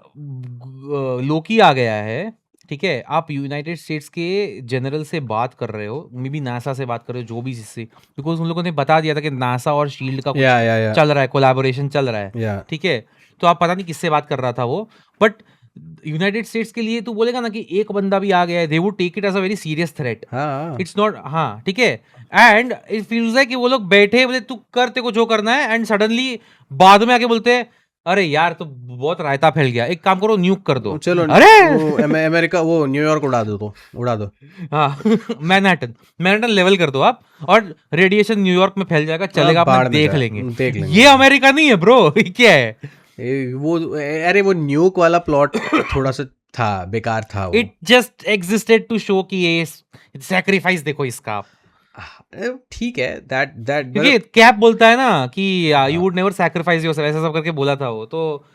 लोकी आ गया है, ठीक है, आप यूनाइटेड स्टेट्स के जनरल से बात कर रहे हो, मे बी नासा से बात कर रहे हो, जो भी जिससे, बिकॉज उन लोगों ने बता दिया था कि नासा और शील्ड का कुछ या चल रहा है, कोलैबोरेशन चल रहा है, या ठीक है, तो आप पता नहीं किससे बात कर रहा था वो, बट यूनाइटेड स्टेट्स के लिए तू बोलेगा ना कि एक बंदा भी आ गया है, they would take it as a very serious threat. हाँ इट्स नॉट, हाँ ठीक है. एंड इट फील्स लाइक कि वो लोग बैठे बोले तू कर, तेरे को जो करना है, एंड सडनली बाद में आके बोलते हैं अरे यार तो बहुत रायता फैल गया, एक काम करो न्यूक कर दो. चलो अरे वो अमेरिका, वो न्यूयॉर्क उड़ा दो, तो उड़ा दो. हाँ मैनहट्टन लेवल कर दो आप, और रेडिएशन न्यूयॉर्क में फैल जाएगा, चलेगा, बाढ़ अपना में देख जाए, लेंगे. देख लेंगे. ये अमेरिका नहीं है ब्रो. क्या है वो अरे वो न्यूक वाला प्लॉट थोड़ा सा था, बेकार था वो. It just existed to show कि ये सैक्रिफाइस देखो इसका. ठीक है, दैट क्योंकि कैप बोलता है ना कि you would never sacrifice yourself, ऐसा सब करके बोला था वो. तो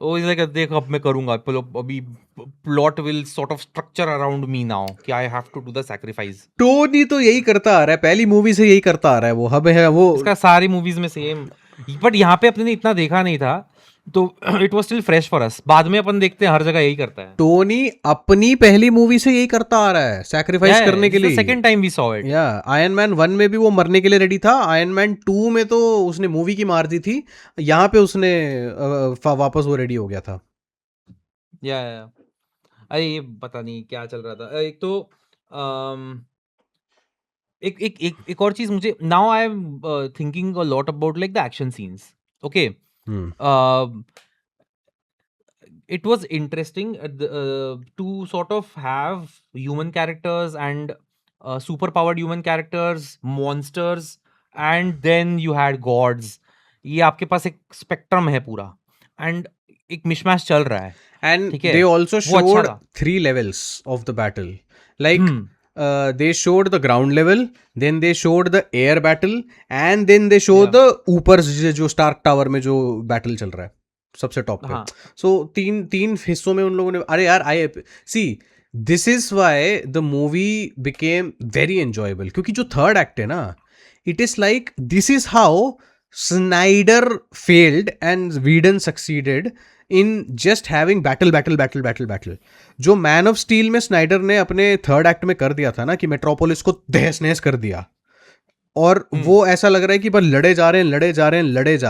वो इज लाइक देख अब मैं करूंगा, अभी plot will sort of structure around me now कि I have to do the sacrifice. Tony तो यही करता आ रहा है, पहली मूवी से यही करता आ रहा है वो. हब है वो. इसका सारी मूवीज में सेम, बट यहाँ पे अपने ने इतना देखा नहीं था, तो it was still fresh for us. बाद में अपन देखते हैं हर जगह यही करता है. टोनी अपनी पहली मूवी से यही करता आ रहा है, सैक्रिफाइस करने के लिए. Second time we saw it. या आयरन मैन 1 में भी वो मरने के लिए रेडी था, आयरन मैन 2 में तो उसने मूवी की मार दी थी, यहाँ पे उसने वापस वो रेडी हो गया था. या अरे ये पता नहीं क्या चल रहा था. एक तो एक एक एक एक और चीज मुझे, now I am thinking a lot about like the action scenes. Okay, it was interesting to sort of have human characters and super powered human characters, monsters, and then you had gods. ये आपके पास एक spectrum है पूरा, and एक मिशमैश चल रहा है. And ठीक है, they also वो अच्छा showed था. 3 levels of the battle. Like they showed the ground level, then they showed the air battle, and then they show the ऊपर जो स्टार्क टावर में जो बैटल चल रहा है सबसे टॉप पे. हाँ. सो तीन हिस्सों में उन लोगों ने, अरे यार I see this is why the movie became very enjoyable, क्योंकि जो थर्ड एक्ट है ना, it is like this is how Snyder failed and Whedon succeeded in just having battle. जो मैन ऑफ स्टील में स्नाइडर ने अपने third act में कर दिया था ना, कि मेट्रोपोलिस को तहस नहस कर दिया, और वो ऐसा लग रहा है कि बस लड़े जा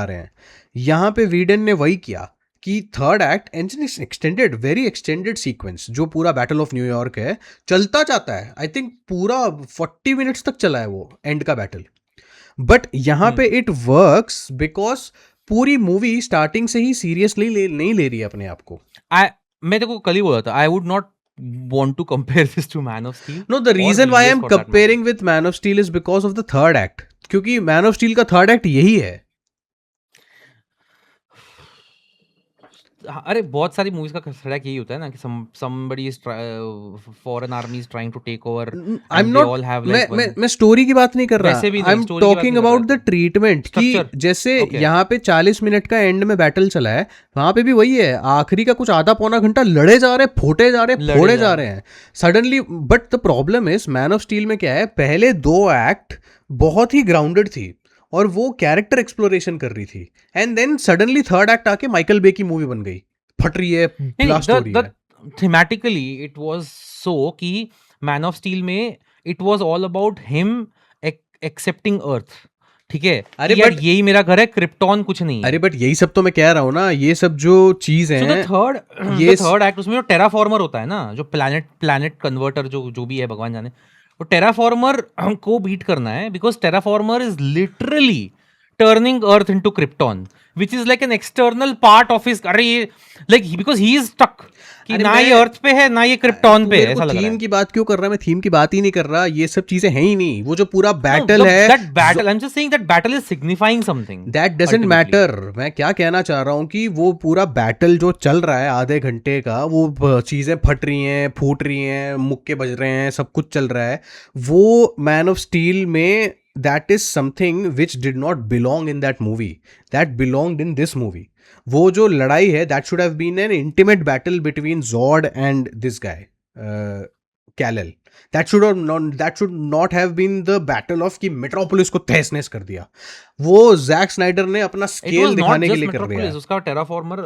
रहे हैं. यहाँ पे वीडन ने वही किया कि third act very extended sequence, जो पूरा बैटल ऑफ न्यूयॉर्क है, चलता जाता है. आई थिंक पूरा 40 मिनट्स तक चला है वो एंड का बैटल. बट यहाँ पे इट वर्क्स बिकॉज पूरी मूवी स्टार्टिंग से ही सीरियसली नहीं ले रही है अपने आप को. मैं देखो कल ही बोला था, I would not want to compare this to Man of Steel. No, the reason why I'm comparing with Man of Steel is because of the third act. क्योंकि Man of Steel का third act यही है. अरे बहुत सारी movies का thread यही होता है ना कि somebody is foreign army is trying to take over. I'm not. मैं स्टोरी की बात नहीं कर रहा. I'm talking about the treatment. कि जैसे यहाँ पे 40 मिनट का एंड में बैटल चला है, वहां पे भी वही है. आखिरी का कुछ आधा पौना घंटा लड़े जा रहे, फोड़े जा रहे हैं suddenly. But the problem is man of Steel में क्या है, पहले 2 एक्ट बहुत ही ग्राउंडेड थी और वो कैरेक्टर एक्सप्लोरेशन कर रही थी, and then suddenly third act आके माइकल बे की मूवी बन गई, फट रही है, ब्लास्ट हो रही है. थीमेटिकली इट वाज सो कि मैन ऑफ स्टील में it was all about him accepting Earth. ठीक है, अरे यार यही मेरा घर है, क्रिप्टॉन कुछ नहीं. अरे बट यही सब तो मैं कह रहा हूँ ना, ये सब जो चीज है. थर्ड एक्ट उसमें जो टेराफॉर्मर होता है ना, जो प्लैनेट कन्वर्टर जो भी है भगवान जाने, तो टेराफॉर्मर को बीट करना है, because terraformer is literally turning Earth into Krypton, which is like an external part of his, अरे ये like because he is stuck कि ना ये अर्थ पे है ना ये क्रिप्टॉन पे है. ऐसा लग रहा है. थीम की बात क्यों कर रहा है? मैं थीम की बात ही नहीं कर रहा. ये सब चीजें हैं ही नहीं. वो जो पूरा बैटल है, that battle, I'm just saying that battle is signifying something. That doesn't matter. मैं क्या कहना चाह रहा हूँ कि वो पूरा बैटल जो चल रहा है आधे घंटे का, वो चीजें फट रही हैं, फूट रही हैं, मुक्के बज रहे हैं, सब कुछ चल रहा है, वो मैन ऑफ स्टील में that is something which did not belong in that movie. That belonged in this movie. वो जो लड़ाई है, that should have been an intimate battle between Zod and this guy, Kal-El. That should not have been the battle of कि Metropolis को तहस नहस कर दिया. वो जैक स्नाइडर ने अपना It स्केल was not दिखाने के just लिए कर रहा है। Metropolis, उसका टेराफॉर्मर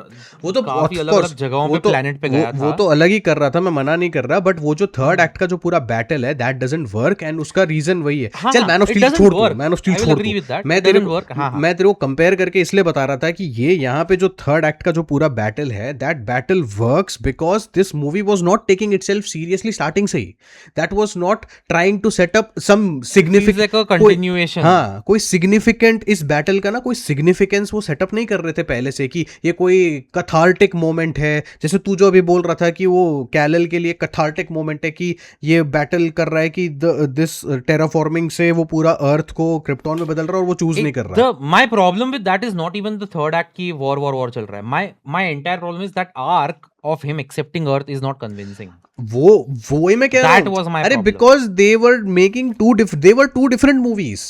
वो तो काफी of अलग course, अलग जगहों वो पे तो प्लेनेट पे गया वो था। तो अलग ही कर रहा था, मैं मना नहीं कर रहा, बट वो जो थर्ड एक्ट का जो पूरा बैटल है दैट डजंट वर्क, एंड उसका रीजन वही है। हाँ, चल man of it steel doesn't छोड़ दो, work. Man of steel I will छोड़ agree दो, with that. मैं It तेरे doesn't work. हाँ, हाँ. मैं तेरे को कंपेयर करके इसलिए बता रहा था कि ये यहाँ पे जो थर्ड एक्ट का जो पूरा बैटल है that battle works because this movie was not taking itself seriously starting से ही, that was not trying to set up some Feels like a continuation. हाँ, कोई सिग्निफिकेंट इस बैटल का ना कोई सिग्निफिकेंस वो सेटअप नहीं कर रहे थे पहले से कि ये कोई कथार्टिक मोमेंट है, जैसे तू जो अभी बोल रहा था कि वो कैलल के लिए कथार्टिक मोमेंट है कि ये बैटल कर रहा है कि दिस टेराफॉर्मिंग से वो पूरा अर्थ को क्रिप्टॉन में बदल रहा है और वो चूज नहीं कर रहा है। My problem with that is not even the third act की war चल रहा है. My entire problem is that arc of him accepting Earth is not convincing. वो ही मैं कह रहा That हूँ। was my अरे problem. Because they were making they were two different movies.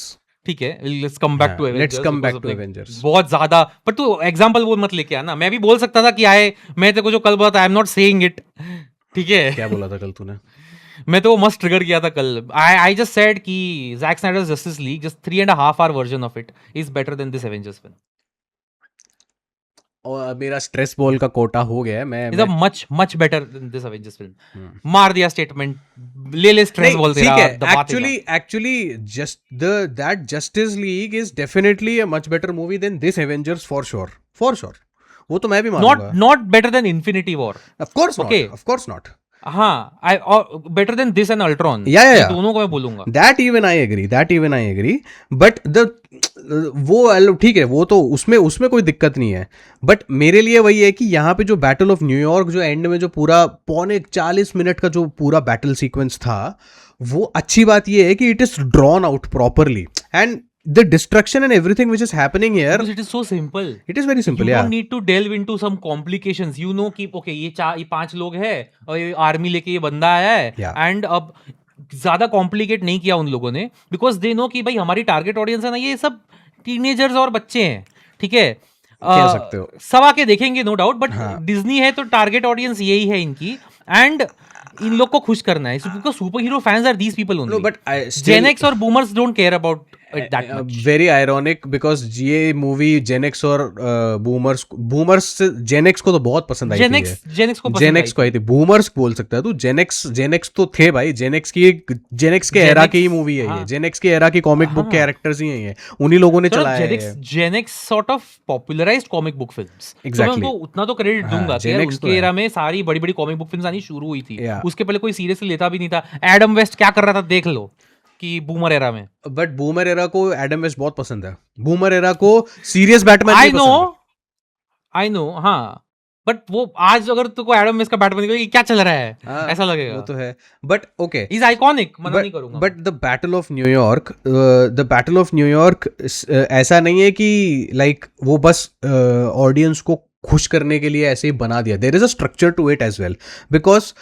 ठीक है, let's come back to हाँ, Avengers. let's come back because to of, like, Avengers. बहुत ज्यादा, पर तू एग्जांपल वो मत लेके आना। मैं भी बोल सकता था कि मैं तेरे को जो कल बोला था, आई एम नॉट सेइंग इट, ठीक है। क्या बोला था कल तूने? मैं तो वो मस्त ट्रिगर किया था कल। आई जस्ट सेड कि Jack Snyder's Justice League, just 3.5 hour version of it is better than this Avengers film. और मेरा स्ट्रेस बॉल का कोटा हो गया है। Is a much better than this Avengers film. मार दिया स्टेटमेंट, ले स्ट्रेस बॉल तेरा, दबा तेरा। Actually just that Justice League is definitely a much better movie than this Avengers for sure. वो तो मैं भी मानूंगा। Not better than Infinity War, of course Okay. Not, of course not. हाँ, better than this and Ultron. या दोनों को मैं बोलूंगा। That even I agree but वो ठीक है, वो तो उसमें कोई दिक्कत नहीं है, बट मेरे लिए वही है कि यहाँ पे जो बैटल ऑफ न्यूयॉर्क जो एंड में जो पूरा 40 मिनट का जो पूरा बैटल सीक्वेंस था, वो अच्छी बात ये है कि it is drawn out properly and the destruction and everything which is happening here, Because it is so simple. it is very simple. You Yeah, don't need to delve into some complications. You know कि okay ये 5 लोग हैं और ये army लेके ये बंदा आया है, Yeah. एंड अब ज्यादा कॉम्प्लिकेट नहीं किया उन लोगों ने, बिकॉज दे नो कि भाई हमारी टारगेट ऑडियंस है ना, ये सब टीनेजर्स और बच्चे हैं, ठीक है। कह सकते हो। सब आके देखेंगे नो डाउट, बट डिज्नी है तो टारगेट ऑडियंस यही है इनकी, एंड इन लोग को खुश करना है, because super hero fans are these people only. but I Gen X और boomers don't care about it that much. Very ironic because ये मूवी जेनेक्स और बूमर्स से जेनेक्स को तो बहुत पसंद आई Gen थी। X को पसंद जेनेक्स को आई थी, बूमर्स बोल सकता है तू। जेनेक्स तो थे भाई, जेनेक्स के एरा की ही मूवी है ये, जेनेक्स के एरा की कॉमिक बुक कैरेक्टर्स ही हैं ये, उन्हीं लोगों ने चलाया है। Gen X sort of popularized comic book films. Exactly. तो मैं उनको उतना तो क्रेडिट दूंगा कि Gen यार X तो उनके है। एरा में सारी बड़ी बड़ी कॉमिक बुक फिल्म्स आनी शुरू हुई थी। Yeah. उसके पहले कोई सीरियसली लेता भी नहीं था। एडम वेस्ट क्या कर रहा था देख लो कि बूमर एरा में। बट बूमर एरा को एडम वेस्ट बहुत पसंद है, बूमर एरा को सीरियस बैटमैन आई नो, हाँ, बट वो आज अगर तुमको एडम वेस्ट का बैटमैन दिखेगा, क्या चल रहा है, ऐसा लगेगा। वो तो है, बट ओके, इज आइकॉनिक, मना नहीं करूंगा। But the battle of New York ऐसा नहीं है कि लाइक वो बस ऑडियंस को खुश करने के लिए ऐसे ही बना दिया। There is a structure to it as well, because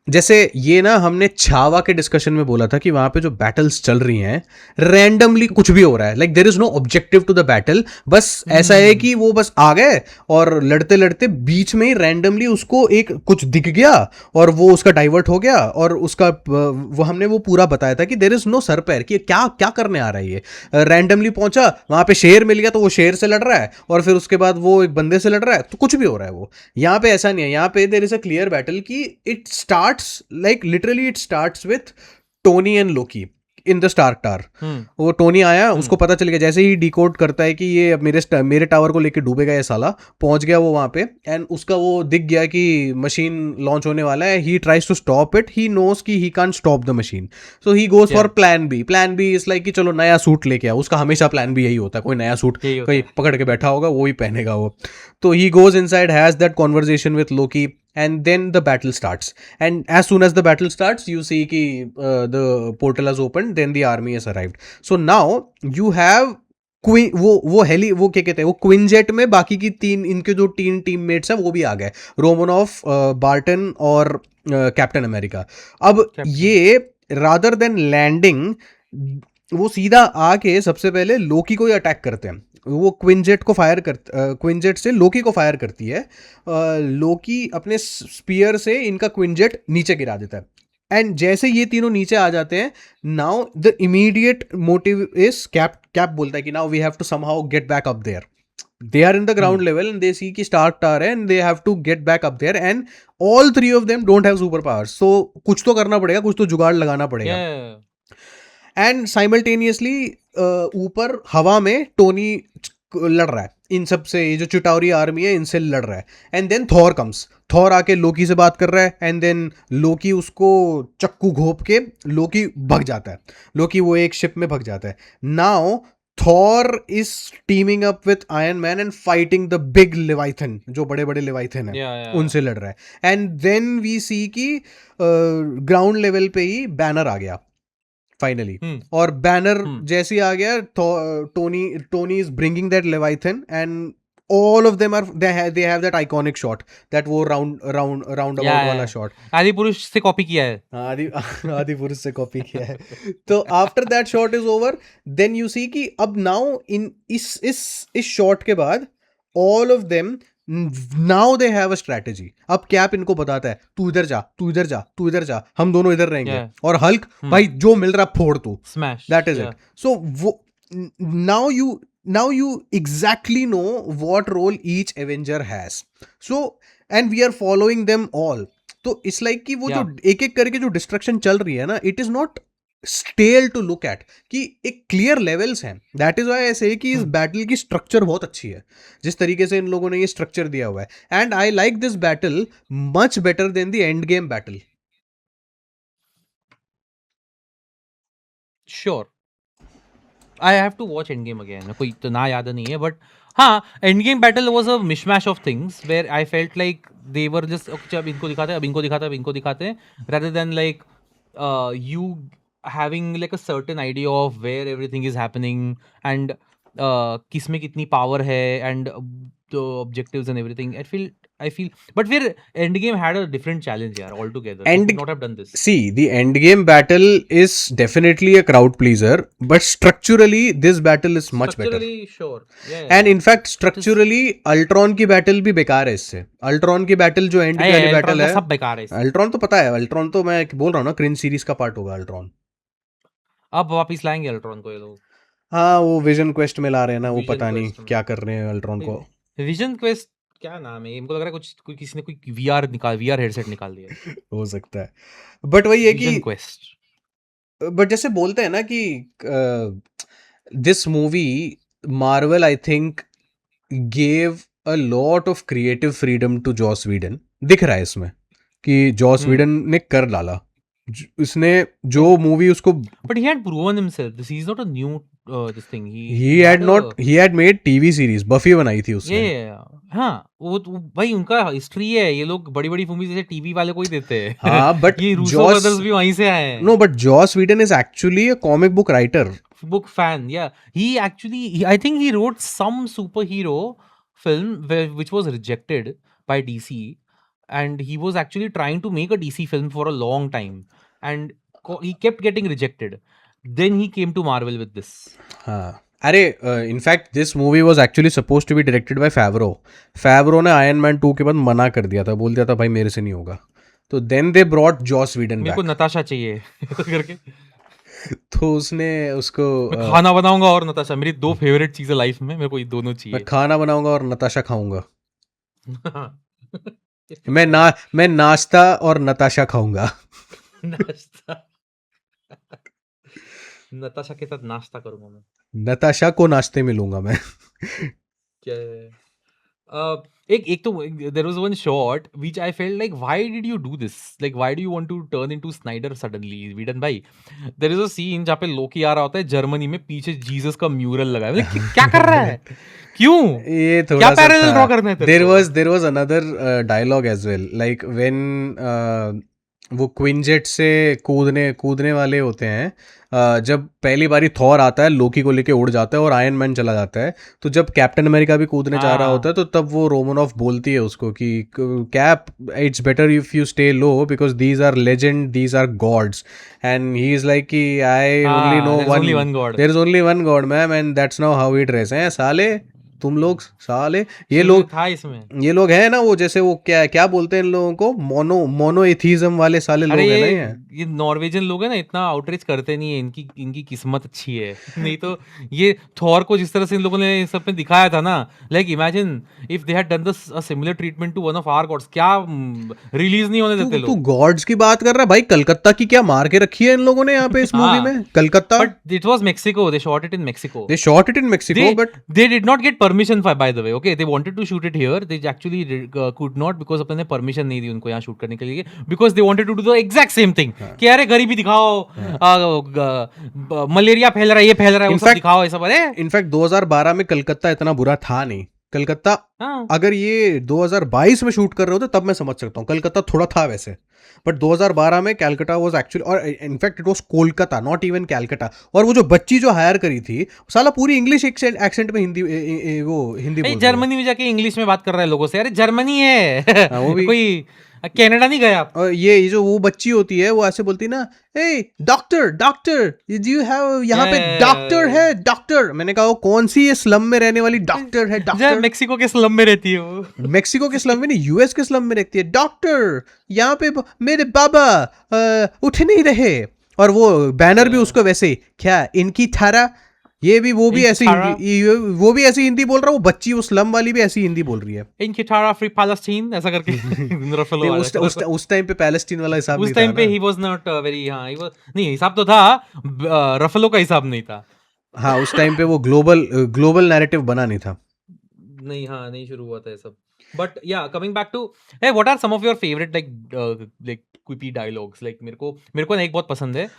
जैसे ये ना हमने छावा के डिस्कशन में बोला था कि वहां पे जो बैटल्स चल रही हैं रैंडमली कुछ भी हो रहा है, like there is no objective to the battle, बस ऐसा है कि वो बस आ गए और लड़ते लड़ते बीच में ही रैंडमली उसको एक कुछ दिख गया और वो उसका डाइवर्ट हो गया, और उसका वो हमने वो पूरा बताया था कि देयर इज नो सर पैर कि क्या क्या करने आ रहा है ये। रैंडमली पहुंचा वहां पे शेर मिल गया तो वो शेर से लड़ रहा है, और फिर उसके बाद वो एक बंदे से लड़ रहा है, तो कुछ भी हो रहा है। वो यहाँ पे ऐसा नहीं है, यहाँ पे there is a clear battle कि it starts like literally it starts with Tony and Loki in the Stark tower. वो टोनी आया, उसको पता चल गया, जैसे ही डिकोड करता है कि ये अब मेरे टावर को लेके डूबेगा ये साला, पहुंच गया वो वहां पे, एंड उसका वो दिख गया कि मशीन लॉन्च होने वाला है। He tries to stop it, he knows कि he can't stop the machine, so he goes for plan B is like कि चलो नया सूट लेके आओ। उसका हमेशा प्लान बी यही होता है, कोई नया सूट कोई पकड़ के बैठा होगा वो ही पहनेगा वो। तो he goes inside, has that conversation with Loki, and then the battle starts, and as soon as the battle starts you see ki the portal has opened, then the army has arrived. So now you have वो heli वो क्या कहते हैं वो क्विंजेट में बाकी की इनके जो टीममेट्स हैं वो भी आ गए, रोमनॉफ, बार्टन और कैप्टन अमेरिका। अब ये रादर देन लैंडिंग वो सीधा आके सबसे पहले लोकी को ही अटैक करते हैं। वो क्विंजेट से लोकी को फायर करती है। लोकी अपने स्पीयर से इनका क्विंजेट नीचे गिरा देता है। एंड जैसे ये तीनों नीचे आ जाते हैं, now the immediate motive is Cap बोलता है कि now we have to somehow get back up there. They are in the ground level and they see कि Stark Tower है and they have to get back up there and all three of them don't have superpowers. So कुछ तो करना पड़ेगा, कुछ तो जुगाड़ लगाना पड़ेगा. एंड साइमल्टेनियसली ऊपर हवा में टोनी लड़ रहा है इन सब से, ये जो चिटाउरी आर्मी है इनसे लड़ रहा है. And then Thor comes. Thor आके लोकी से बात कर रहा है एंड देन लोकी उसको चक्कू घोप के लोकी भग जाता है. लोकी वो एक शिप में भग जाता है. Now Thor is teaming up with Iron Man and fighting the big Leviathan, जो बड़े बड़े Leviathan हैं, उनसे लड़ रहा है. And then we see कि ground level पे ही बैनर आ गया फाइनली. और बैनर जैसे ही आ गया, Tony is bringing that Leviathan and all of them are they have that iconic shot, that वो round about वाला shot. आदि पुरुष से कॉपी किया है. आदि पुरुष से कॉपी किया है. तो after that shot is over, then you see कि अब नाउ इन इस शॉट के बाद all of them now they have a strategy. अब कैप इनको बताता है तू इधर जा, तू इधर जा, तू इधर जा, हम दोनों इधर रहेंगे. और हल्क भाई जो मिल रहा फोड़ तू, स्मैश, दैट इज इट. सो वो now you exactly know what role each Avenger has. So and we are following them all. तो it's like कि वो जो एक एक करके जो डिस्ट्रक्शन चल रही है ना, it is not stale to look at, कि एक क्लियर लेवल्स हैं. दैट इज व्हाई आई से कि इस बैटल की स्ट्रक्चर बहुत अच्छी है, जिस तरीके से इन लोगों ने ये स्ट्रक्चर दिया हुआ है. And I like this battle much better then the end game battle. Sure, I have to watch Endgame again. कोई तो ना याद नहीं है, but हाँ, Endgame battle was a mishmash of things where I felt like they were just okay, अब इनको दिखाते हैं, अब इनको दिखाते हैं, अब इनको दिखाते हैं, rather than like you having like a certain idea of where everything is happening and किस में कितनी power है and the objectives and everything. I feel, but फिर Endgame had a different challenge यार altogether. They could not have done this. See, the Endgame battle is definitely a crowd pleaser, but structurally this battle is much better. Structurally, sure. Yeah. And in fact, structurally Ultron की battle भी बेकार है इससे. Ultron की battle जो end की वाली battle है, सब बेकार है. Ultron तो पता है, Ultron तो मैं बोल रहा हूँ ना, Cringe series का part होगा Ultron. अब वापिस लाएंगे Ultron को ये लोग. हाँ, वो Vision Quest में ला रहे हैं ना, वो पता नहीं क्या कर रहे हैं Ultron को. Vision Quest क्या नाम है, इनको लग रहा है कुछ किसी ने कोई VR हेडसेट निकाल दिया. हो सकता है, बट वही है कि क्वेस्ट. बट जैसे बोलते हैं ना कि this movie Marvel I think gave a lot of creative freedom to Joss Whedon. दिख रहा है इसमें कि जॉस व्हीडन ने कर डाला. इसने जो मूवी उसको, but he had proven himself. This is not a new this thing. he had made TV series. Buffy बनाई थी उसने. हाँ, वो भाई उनका हिस्ट्री है. ये लोग बड़ी बड़ी मूवीज जैसे टीवी वाले को ही देते हैं. हाँ, बट ये रूसो ब्रदर्स भी वहीं से आए हैं. No, but Joss Whedon is actually a comic book writer. Book fan, yeah. He actually, I think he wrote some superhero film which was rejected by DC, and he was actually trying to make a DC film for a long time, and he kept getting rejected. Then he came to Marvel with this. हाँ, अरे in fact this movie was actually supposed to be directed by Favreau. Favreau ने Iron Man 2 के बाद मना कर दिया था, बोल दिया था भाई मेरे से नहीं होगा. तो then they brought Joss Whedon back. मेरे को नताशा चाहिए करके. तो उसने उसको मैं खाना बनाऊंगा और नताशा, मेरी दो फेवरेट चीजें लाइफ में, मेरे को ये दोनों चाहिए. मैं खाना बनाऊंगा और नताशा खाऊंगा. मैं नाश्ता और नताशा खाऊंगा. नाश्ता नताशा के साथ नाश्ता करूंगा मैं. नताशा को नाश्ते में लूंगा मैं. एक तो there was one shot which I felt like, why did you do this? Like, why do you want to turn into Snyder suddenly, Whedon भाई? There is a scene जहाँ पे लोकी आ रहा होता है जर्मनी में, पीछे जीसस का म्यूरल लगा है. मतलब क्या कर रहा है? क्यों? ये थोड़ा क्या पैरेलल ड्रॉ करना है? There was another dialogue as well, like when वो क्विंजेट से कूदने वाले होते हैं. जब पहली बारी थॉर आता है, लोकी को लेके उड़ जाता है और आयरन मैन चला जाता है. तो जब कैप्टन अमेरिका भी कूदने जा रहा होता है, तो तब वो रोमनॉफ बोलती है उसको कि Cap, it's better if you stay low because these are legend, these are gods. And he is like कि I only know one god, there is only one god ma'am, and that's now how it is. हैं साले, तुम लोग साले ये लोग था इसमें। ये लोग हैं ना वो जैसे वो क्या क्या बोलते हैं इन लोगों को मोनोएथिज्म वाले साले लोग अरे हैं ना ये नॉर्वेजियन लोग हैं ना, इतना आउटरीच करते नहीं है, इनकी किस्मत अच्छी है। नहीं तो ये थॉर को जिस तरह से इन लोगों ने सब में दिखाया था ना, like imagine if they had done the similar treatment to one of our gods, क्या रिलीज नहीं होने देते तू लोग। गॉड्स की बात कर रहा है भाई, कलकत्ता की क्या मार के रखी है इन लोगों ने यहाँ पे इस मूवी हाँ, में, Calcutta. But it was Mexico, they shot it in Mexico. They shot it in Mexico but They did not get permission by the way, okay? They wanted to shoot it here. They actually could not because अपने permission नहीं दी उनको यहाँ shoot करने के लिए, because they wanted to do the exact same thing. कि अरे गरीबी दिखाओ, मलेरिया फैल रहा है, ये फैल रहा है, वो सब दिखाओ, ये सब। अरे इनफैक्ट 2012 में कलकत्ता इतना बुरा था नहीं। कलकत्ता हाँ, अगर ये 2022 में शूट कर रहे होते तब मैं समझ सकता हूँ, कलकत्ता थोड़ा था वैसे, बट 2012 में कैलकाटा वाज एक्चुअली, और in fact it was Kolkata, not even Calcutta. और वो जो बच्ची जो हायर करी थी साला पूरी इंग्लिश एक्सेंट में हिंदी वो हिंदी बोल रही है। जर्मनी में जाके इंग्लिश में बात कर रहा है लोगों से। अरे जर्मनी है, हाँ, वो भी कोई कनाडा नहीं गया आप। और ये जो वो बच्ची होती है वो ऐसे बोलती है ना, ए doctor doctor do you have, यहाँ पे डॉक्टर है डॉक्टर। मैंने कहा वो कौन सी ये स्लम में रहने वाली डॉक्टर है डॉक्टर। मेक्सिको के स्लम में रहती है वो। मेक्सिको के स्लम में नहीं, यूएस के स्लम में रहती है। डॉक्टर यहाँ पे मेरे बाबा उठ नहीं रहे, और वो बैनर भी उसको वैसे ही, क्या इनकी थारा, ये भी वो भी ऐसी हिंदी, वो भी ऐसी हिंदी बोल रहा है, वो बच्ची वो स्लम वाली भी ऐसी हिंदी बोल रही है। इन किटारा फ्री पैलेस्टीन ऐसा करके। रफेलो वाला। उस टाइम पे पैलेस्टीन वाला हिसाब उस नहीं टाइम था पे ना। ही वाज नॉट वेरी, हाँ he was, नहीं हिसाब तो था, रफेलो का हिसाब नहीं था। हाँ उस टाइम पे वो ग्लोबल नैरेटिव बना नहीं था। नहीं, हाँ नहीं शुरू हुआ था ये सब। But yeah coming back to, hey, what are some of your favorite like quippy dialogues? like मेरे को ना एक बहुत पसंद है,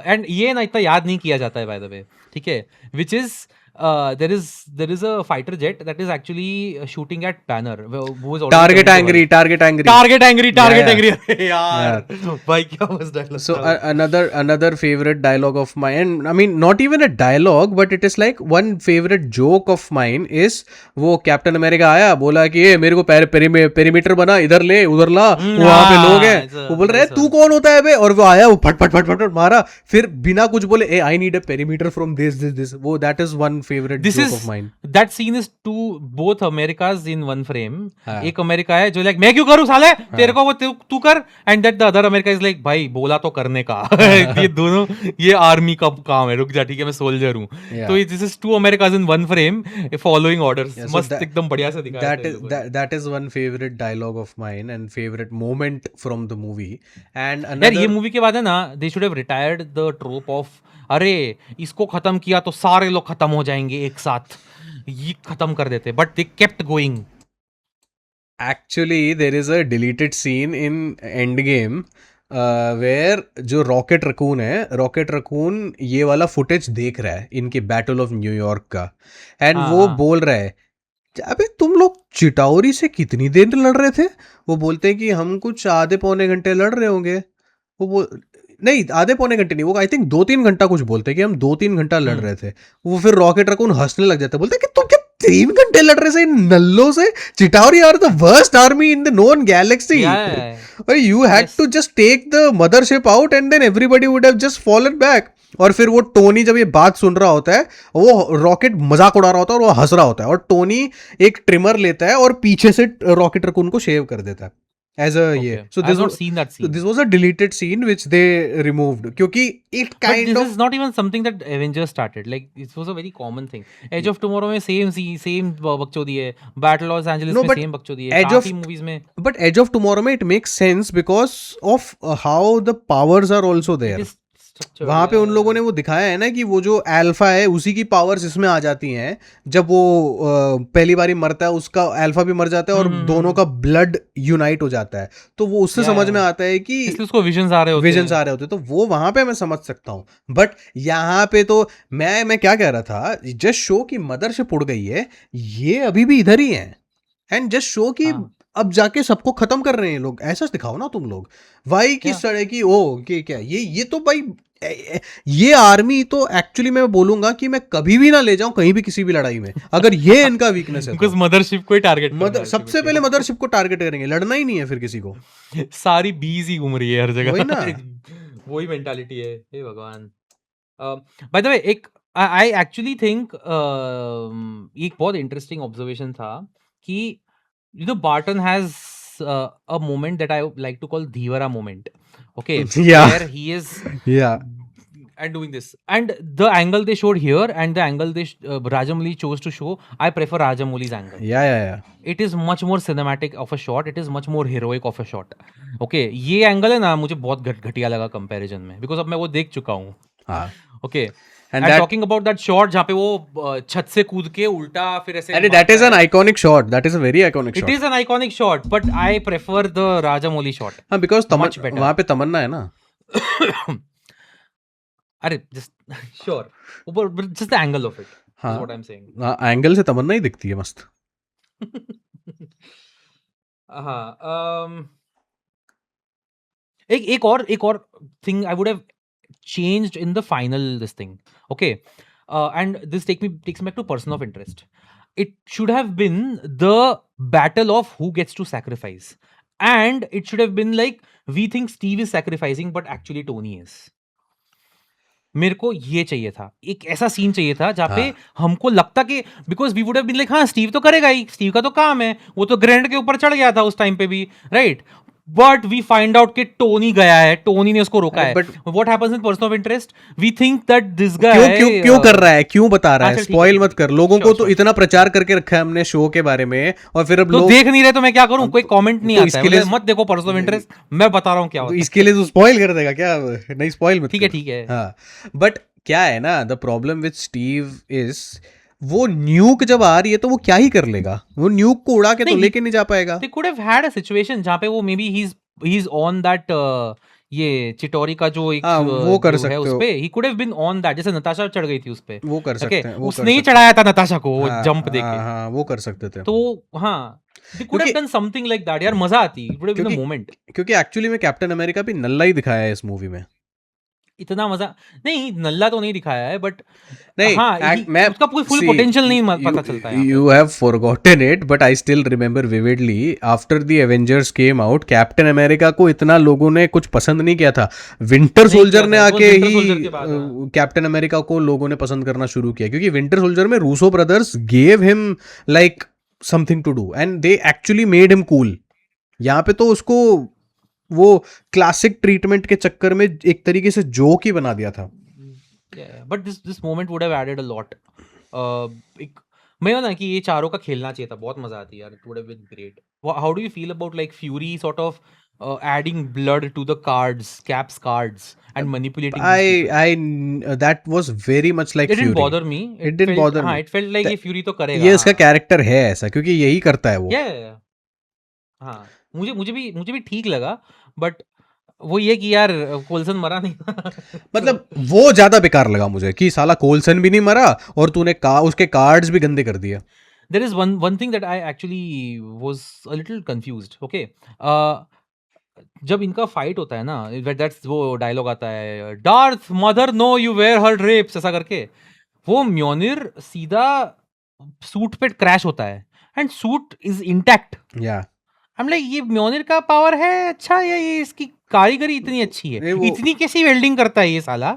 एंड ये ना इतना याद नहीं किया जाता है बाय द वे, ठीक है, which is there is a fighter jet that is actually shooting at Banner, who is already target coming to angry Earth. Target angry target Yeah, angry. अरे यार भाई क्या was dialogue So था। another favorite dialogue of mine, I mean not even a dialogue, but it is like one favorite joke of mine is वो captain America आया, बोला कि ये मेरे को पेरीमीटर बना, इधर ले उधर ला, वहां पे लोग हैं, वो बोल रहे हैं तू कौन होता है बे, और वो आया, वो फट फट फट फट फट मारा, फिर बिना कुछ बोले, ए I need a perimeter from this, वो that is one favourite This joke is of mine. that scene is two both Americas in one frame. एक अमेरिका है जो लाइक मैं क्यों करूं साले, तेरे को वो तू कर, and that the other America is like भाई बोला तो करने का। ये दोनों, ये आर्मी का काम है, रुक जा ठीक है मैं सोल्जर हूं। तो this is two Americas in one frame following orders, मस्त एकदम बढ़िया से दिखाया है। That is one favorite dialogue of mine and favorite moment from the movie. And यार another, ये मूवी के बाद है ना, they should have retired the ट्रोप of अरे इसको खत्म किया तो सारे लोग खत्म हो जाएंगे एक साथ, ये खत्म कर देते, but they kept going. actually there is a deleted scene in Endgame where जो रॉकेट रकून है, रॉकेट रकून ये वाला फुटेज देख रहा है इनकी बैटल ऑफ न्यूयॉर्क का, एंड वो बोल रहा है अबे तुम लोग चिटौरी से कितनी देर लड़ रहे थे। वो बोलते हैं कि हम कुछ आधे पौने घंटे लड़ रहे होंगे। वो नहीं आधे पौने घंटे नहीं, वो आई थिंक 2-3 घंटा कुछ बोलते हैं कि हम 2-3 घंटा लड़ रहे थे। वो फिर रॉकेट रकून हंसने लग जाता है, बोलते हैं कि तुम क्या 3 घंटे लड़ रहे थे इन नल्लों से। Chitauri are the worst army in the known galaxy, you had to just take the mothership out and then everybody would have just fallen back. और फिर वो टोनी जब ये बात सुन रहा होता है, वो रॉकेट मजाक उड़ा रहा होता है और वो हंस रहा होता है, और टोनी एक ट्रिमर लेता है और पीछे से रॉकेट रकून को शेव कर देता है एज अ ये। So this was a deleted scene which they removed क्योंकि it kind this of is not even something that Avengers started. Like it was a very common thing. Edge of Tomorrow में same बकचोदी है, Battle Los Angeles No, में but same बकचोदी है, Edge of- काफी movies में but Edge of Tomorrow में it makes sense because of how the powers are also there. it is structured, वहां पे उन लोगों ने वो दिखाया है ना कि वो जो अल्फा है उसी की पावर्स इसमें आ जाती हैं। जब वो पहली बारी मरता है उसका अल्फा भी मर जाता है और दोनों का ब्लड यूनाइट हो जाता है, तो वो उससे समझ में आता है कि इसलिए उसको विजन्स आ रहे होते विजन्स आ रहे होते, तो वो वहां पे मैं समझ सकता हूँ। बट यहाँ पे तो मैं क्या कह रहा था, जस्ट शो की मदरशिप उड़ गई है, ये अभी भी इधर ही है, एंड जस्ट शो की अब जाके सबको खत्म कर रहे हैं लोग। ऐसा दिखाओ ना तुम लोग, वाई की सड़े की ओ कि क्या ये तो भाई ये आर्मी तो एक्चुअली मैं बोलूंगा कि मैं कभी भी ना ले जाऊं कहीं भी किसी भी लड़ाई में, अगर ये इनका वीकनेस है बिकॉज़ मदरशिप को ही टारगेट सबसे पहले मदरशिप को टारगेट करेंगे, लड़ना ही नहीं है फिर किसी को। सारी बीज ही घूम रही है हर जगह, वही ना। वही मेंटालिटी है। हे भगवान। बाय द वे एक आई एक्चुअली थिंक एक बहुत इंटरेस्टिंग ऑब्जर्वेशन था कि you know Barton has a moment that I like to call Dhivara moment. Okay, Yeah. where he is Yeah. and doing this, and the angle they showed here and the angle they Rajamouli chose to show, I prefer Rajamouli's angle. Yeah. It is much more cinematic of a shot. It is much more heroic of a shot. Okay, ये angle है ना मुझे बहुत घटिया लगा comparison में, because अब मैं वो देख चुका हूँ. हाँ. Okay, And and that talking about that shot जहाँ पे वो छत से कूद के उल्टा फिर ऐसे and that is an iconic shot. That is a very iconic It shot. is an iconic shot, but I prefer the Rajamouli shot. हाँ, because much better. वहाँ पे तमन्ना है ना. अरे just sure, ऊपर just the angle of it हाँ. is what I'm saying. हाँ, angle से तमन्ना ही दिखती है मस्त. हाँ, एक और thing I would have changed in the final this thing. Okay, and this takes me back to person of interest. It should have been the battle of who gets to sacrifice, and it should have been like we think Steve is sacrificing, but actually Tony is. मेरे को ये चाहिए था, एक ऐसा scene चाहिए था जहाँ पे हमको लगता कि because we would have been like हाँ स्टीव तो करेगा ही, स्टीव का तो काम है, वो तो ग्रैंड के ऊपर चढ़ गया था उस टाइम पे भी, right. But we find out कि टोनी गया है, टोनी ने उसको रोका है. But what happens in person of interest, we think that this guy क्यों कर रहा है, क्यों बता रहा है, अच्छा, ठीक है, स्पॉइल ठीक मत है. कर. लोगों को Sure, तो sure. इतना प्रचार करके रखा है हमने शो के बारे में, और फिर अब तो लोग देख नहीं रहे तो मैं क्या करूं, कोई कमेंट नहीं तो आता इसके है, लिए मतलब मत देखो पर्सन ऑफ इंटरेस्ट, मैं बता रहा हूं क्या तो होता है. इसके लिए तो स्पॉइल कर देगा क्या. नहीं, स्पॉइल मत ठीक है, कर. ठीक है. हाँ, बट क्या है ना, the problem with Steve is वो न्यूक जब आ रही है तो वो क्या ही कर लेगा, वो न्यूक को उड़ा के तो नहीं, लेके नहीं जा पाएगा. they could have had a situation जहाँ पे वो may be he's on that ये चिटोरी का जो एक हाँ, वो कर जो सकते है हो. उस पे he could have been on that, जैसे नताशा चढ़ गई थी उस पे. वो कर सकते हैं, वो उसने ही चढ़ाया था नताशा को वो जंप देके. हाँ, वो कर सकते थे. तो हाँ, they could have done something like that. यार मजा आती, it would have been a moment. क्योंकि एक्चुअली में कैप्टन अमेरिका भी नल्ला ही दिखाया है इस मूवी में. इतना मजा नहीं, नल्ला तो नहीं दिखाया है, बट नहीं, हाँ, मैं उसका फुल पोटेंशियल नहीं पता चलता है. You have forgotten it, but I still remember vividly. After the Avengers came out, captain America को इतना लोगों ने कुछ पसंद नहीं किया था. विंटर सोल्जर ने आके ही कैप्टन अमेरिका को लोगों ने पसंद करना शुरू किया, क्योंकि विंटर सोल्जर में Russo brothers gave him like something to do and they actually made him cool. यहाँ पे तो उसको वो क्लासिक ट्रीटमेंट के चक्कर में एक तरीके से जोक ही बना दिया था. But this moment would have added a lot. एक मैं ना कि ये चारों का खेलना चाहिए था, बहुत मजा आती है यार, it would have been great. How do you feel about like Fury sort of adding blood to the cards, Cap's cards, and manipulating these people? That was very much like It didn't Fury. bother me. It didn't bother me. हाँ, it felt like ये fury तो करेगा. ये इसका character है ऐसा, क्योंकि यही करता है वो. Yeah. हाँ, मुझे भी ठीक लगा, बट वो ये कि यार कोल्सन मरा नहीं. मतलब वो ज्यादा बेकार लगा मुझे कि साला कोल्सन भी नहीं मरा और तूने उसके कार्ड्स भी गंदे कर दिए. There is one thing that I actually was a little confused. Okay, जब इनका फाइट होता है ना, दैट्स वो डायलॉग आता है, Darth mother no you wear her drapes, ऐसा करके वो म्योनिर सीधा सूट पे क्रैश होता है एंड सूट इज इंटैक्ट. या हम लाइक ये म्योनिर का पावर है अच्छा, या ये इसकी कारीगरी इतनी अच्छी है, इतनी कैसी वेल्डिंग करता है ये साला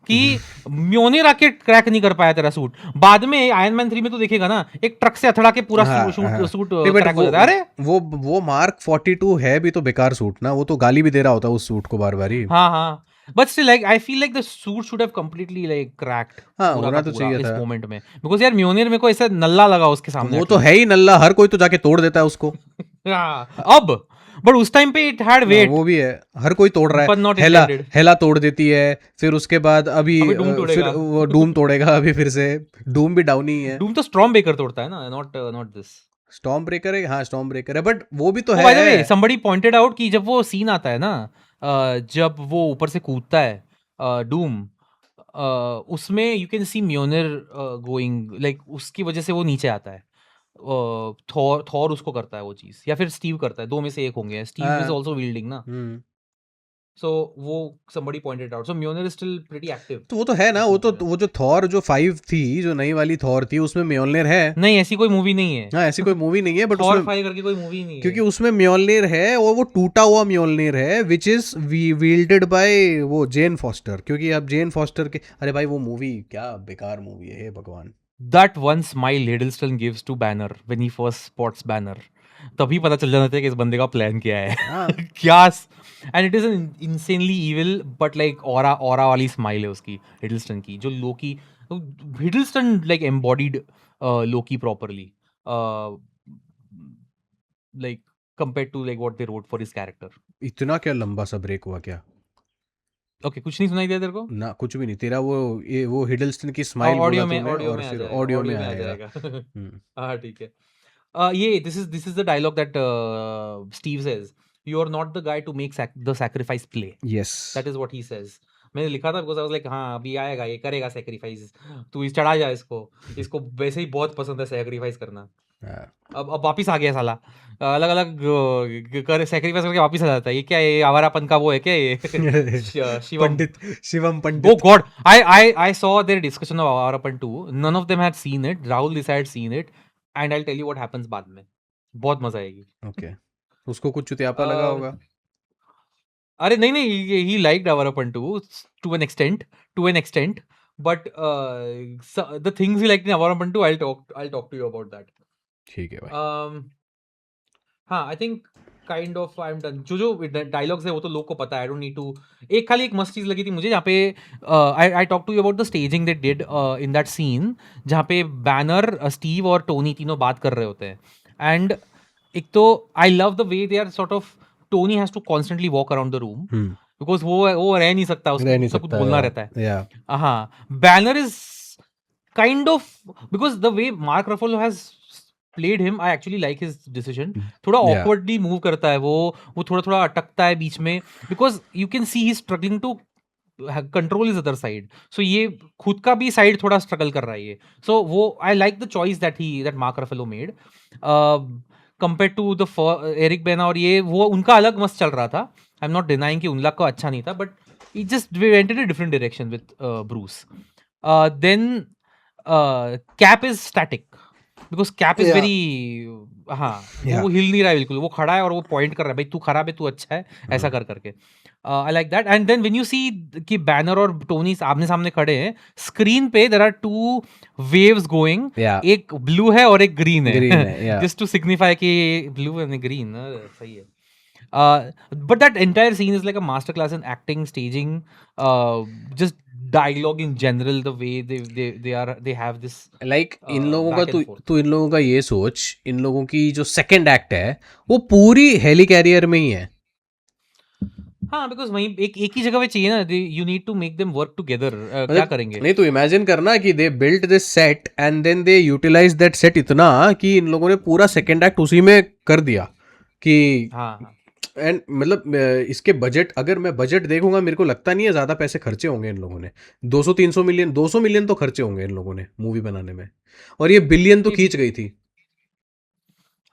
कि म्योनिर आके क्रैक नहीं कर पाया तेरा सूट. बाद में आयरन मैन 3 में तो देखेगा ना, एक ट्रक से अथड़ा के पूरा सूट क्रैक हो जाता है. अरे वो मार्क 42 है भी तो बेकार सूट ना, वो तो गाली भी दे रहा होता है उस सूट को बार बार ही. हाँ, but still like I feel like the suit should have completely like cracked. हाँ, होना तो चाहिए था इस मोमेंट में, because यार म्योनिर में को ऐसा नल्ला लगा उसके सामने. वो तो है ही नल्ला, हर कोई तो जाके तोड़ देता है उसको. अब बट उस टाइम पे इट हैड वेट. वो भी है, हर कोई तोड़ रहा है. हेला तोड़ देती है, फिर उसके बाद अभी फिर वो डूम तोड़ेगा, अभी फिर से डूम भी डाउन ही है. डूम तो स्टॉर्म ब्रेकर तोड़ता है ना, नॉट दिस. स्टॉर्म ब्रेकर है, हाँ स्टॉर्म ब्रेकर है, बट वो भी तो है. somebody pointed out कि जब वो सीन आता है ना, जब वो ऊपर से कूदता है डूम, उसमें यू कैन सी म्योनिर गोइंग लाइक, उसकी वजह से वो नीचे आता है. थॉर उसको करता है वो चीज, या फिर स्टीव करता है, दो में से एक होंगे. स्टीव इज आल्सो विल्डिंग ना, So वो somebody pointed out. So Mjolnir is still pretty active. तो वो तो है ना, वो जो थॉर जो 5 थी, जो नई वाली थॉर थी, उसमें म्योलनिर है। नहीं, ऐसी कोई मूवी नहीं है। हाँ, ऐसी कोई मूवी नहीं है, बट Thor उसमें 5 करके कोई मूवी नहीं है। क्योंकि उसमें म्योलनिर है और वो टूटा हुआ म्योलनिर है, विच इज वील्डेड बाय वो जेन फॉस्टर। क्योंकि अब जेन फॉस्टर के, अरे भाई वो मूवी क्या बेकार मूवी है, हे भगवान। That one smile Hiddleston gives to Banner when he first spots Banner. तभी पता चल जाता है कि इस बंदे का प्लान क्या है। हाँ। क्या and it is an insanely evil but like aura वाली स्माइल है उसकी, हिडलस्टन की, जो Loki, Hiddleston like embodied Loki properly, like compared to like what they wrote for his character. इतना क्या लंबा सा ब्रेक हुआ क्या? Okay, कुछ नहीं सुनाई दिया तेरे को? ना, कुछ भी नहीं। तेरा वो हिडलस्टन की स्माइल ऑडियो बोला में तूने ऑडियो और में आ फिर जाएगा, ऑडियो में आ आएगा। जाएगा। हाँ ठीक है। ये this is the dialogue that Steve says. You are not the guy to make the sacrifice play. Yes. That is what he says. मैंने लिखा था because I was like हाँ अभी आएगा, ये करेगा sacrifice, तू इस चढ़ा जा इसको वैसे ही बहुत पसंद है sacrifice करना। अब वापिस आ गया साला, अलग अलग कर sacrifice करके वापिस आ जाता है। ये क्या है, ये आवारापन का वो है क्या ये? शिवम पंडित। Oh God, I saw their discussion of Avarapan 2. None of them had seen it. Rahul Desai had seen it, and I'll tell you what happens बाद में। बहुत मजा आएगी। ओके, उसको कुछ चुतियापा लगा होगा। अरे नहीं, he liked Avarapan 2 to an extent, but the things he liked in Avarapan 2, I'll talk to you about that. ठीक है भाई। हाँ, I think kind of I'm done. जो डायलॉग्स है वो तो लोग को पता है, I don't need to। एक खाली एक मस्त चीज लगी थी मुझे, जहाँ पे I talk to you about the staging they did in that scene, जहाँ पे बैनर, स्टीव और टोनी तीनों बात कर रहे होते हैं। एंड एक तो I love the way they are sort of, Tony has to constantly walk around the room because वो रह नहीं सकता, उसको सब कुछ बोलना रहता है। हाँ, banner is kind of, because the way Mark Ruffalo has played him, I actually like his decision. थोड़ा awkwardly move करता है वो थोड़ा अटकता है बीच में, because you can see he's struggling to control his other side. So ये खुद का भी side थोड़ा struggle कर रहा है ये। So वो I like the choice that Mark Ruffalo made. Compared to the Eric Bana और ये, वो उनका अलग मस्त चल रहा था। I'm not denying कि उनका अच्छा नहीं था, but it just went in a different direction with Bruce. Then Cap is static. Because Cap is very, हाँ, वो हिल नहीं रहा है बिल्कुल, वो खड़ा है और वो पॉइंट कर रहा है, भाई तू खराब है, तू अच्छा है, ऐसा कर करके। I like that. And then when you see कि बैनर और टोनी आमने सामने खड़े हैं, स्क्रीन पे there are two waves going, एक ब्लू है और एक ग्रीन है, just to signify कि ब्लू एंड ग्रीन, सही है। But that entire scene is like a masterclass in acting, staging, just dialogue in general, the way they have this like इन लोगों का तू इन लोगों का ये सोच, इन लोगों की जो सेकंड एक्ट है वो पूरी हेली कैरियर में ही है। हाँ, बिकॉज वहीं एक ही जगह पे चाहिए ना, you need to make them work together. क्या करेंगे? नहीं तो इमेजिन करना कि they built this set and then they utilise that set इतना कि इन लोगों ने पूरा सेकंड एक्ट उसी में कर दिया कि हाँ। एंड मतलब इसके बजट, अगर मैं बजट देखूंगा, मेरे को लगता नहीं है ज्यादा पैसे खर्चे होंगे इन लोगों ने। 200-300 मिलियन, 200 मिलियन तो खर्चे होंगे इन लोगों ने मूवी बनाने में, और ये बिलियन तो खींच गई थी।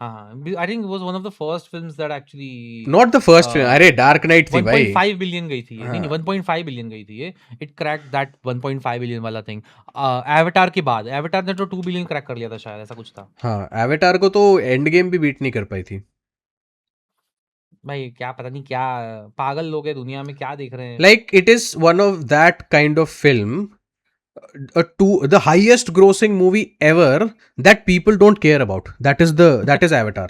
I think it was one of the first films that actually not the first film, अरे डार्क नाइट थी भाई, 1.5 बिलियन गई थी। नहीं 1.5 बिलियन गई थी ये, इट क्रैक्ड दैट 1.5 बिलियन वाला थिंग एवेटार के बाद। एवेटार ने तो 2 बिलियन क्रैक कर लिया था शायद, ऐसा कुछ था। हाँ, एवेटार को तो एंड गेम भी बीट नहीं कर पाई थी भाई। क्या पता नहीं क्या पागल लोग हैं दुनिया में, क्या देख रहे हैं। like it is one of that kind of film, the highest grossing movie ever that people don't care about, that is Avatar।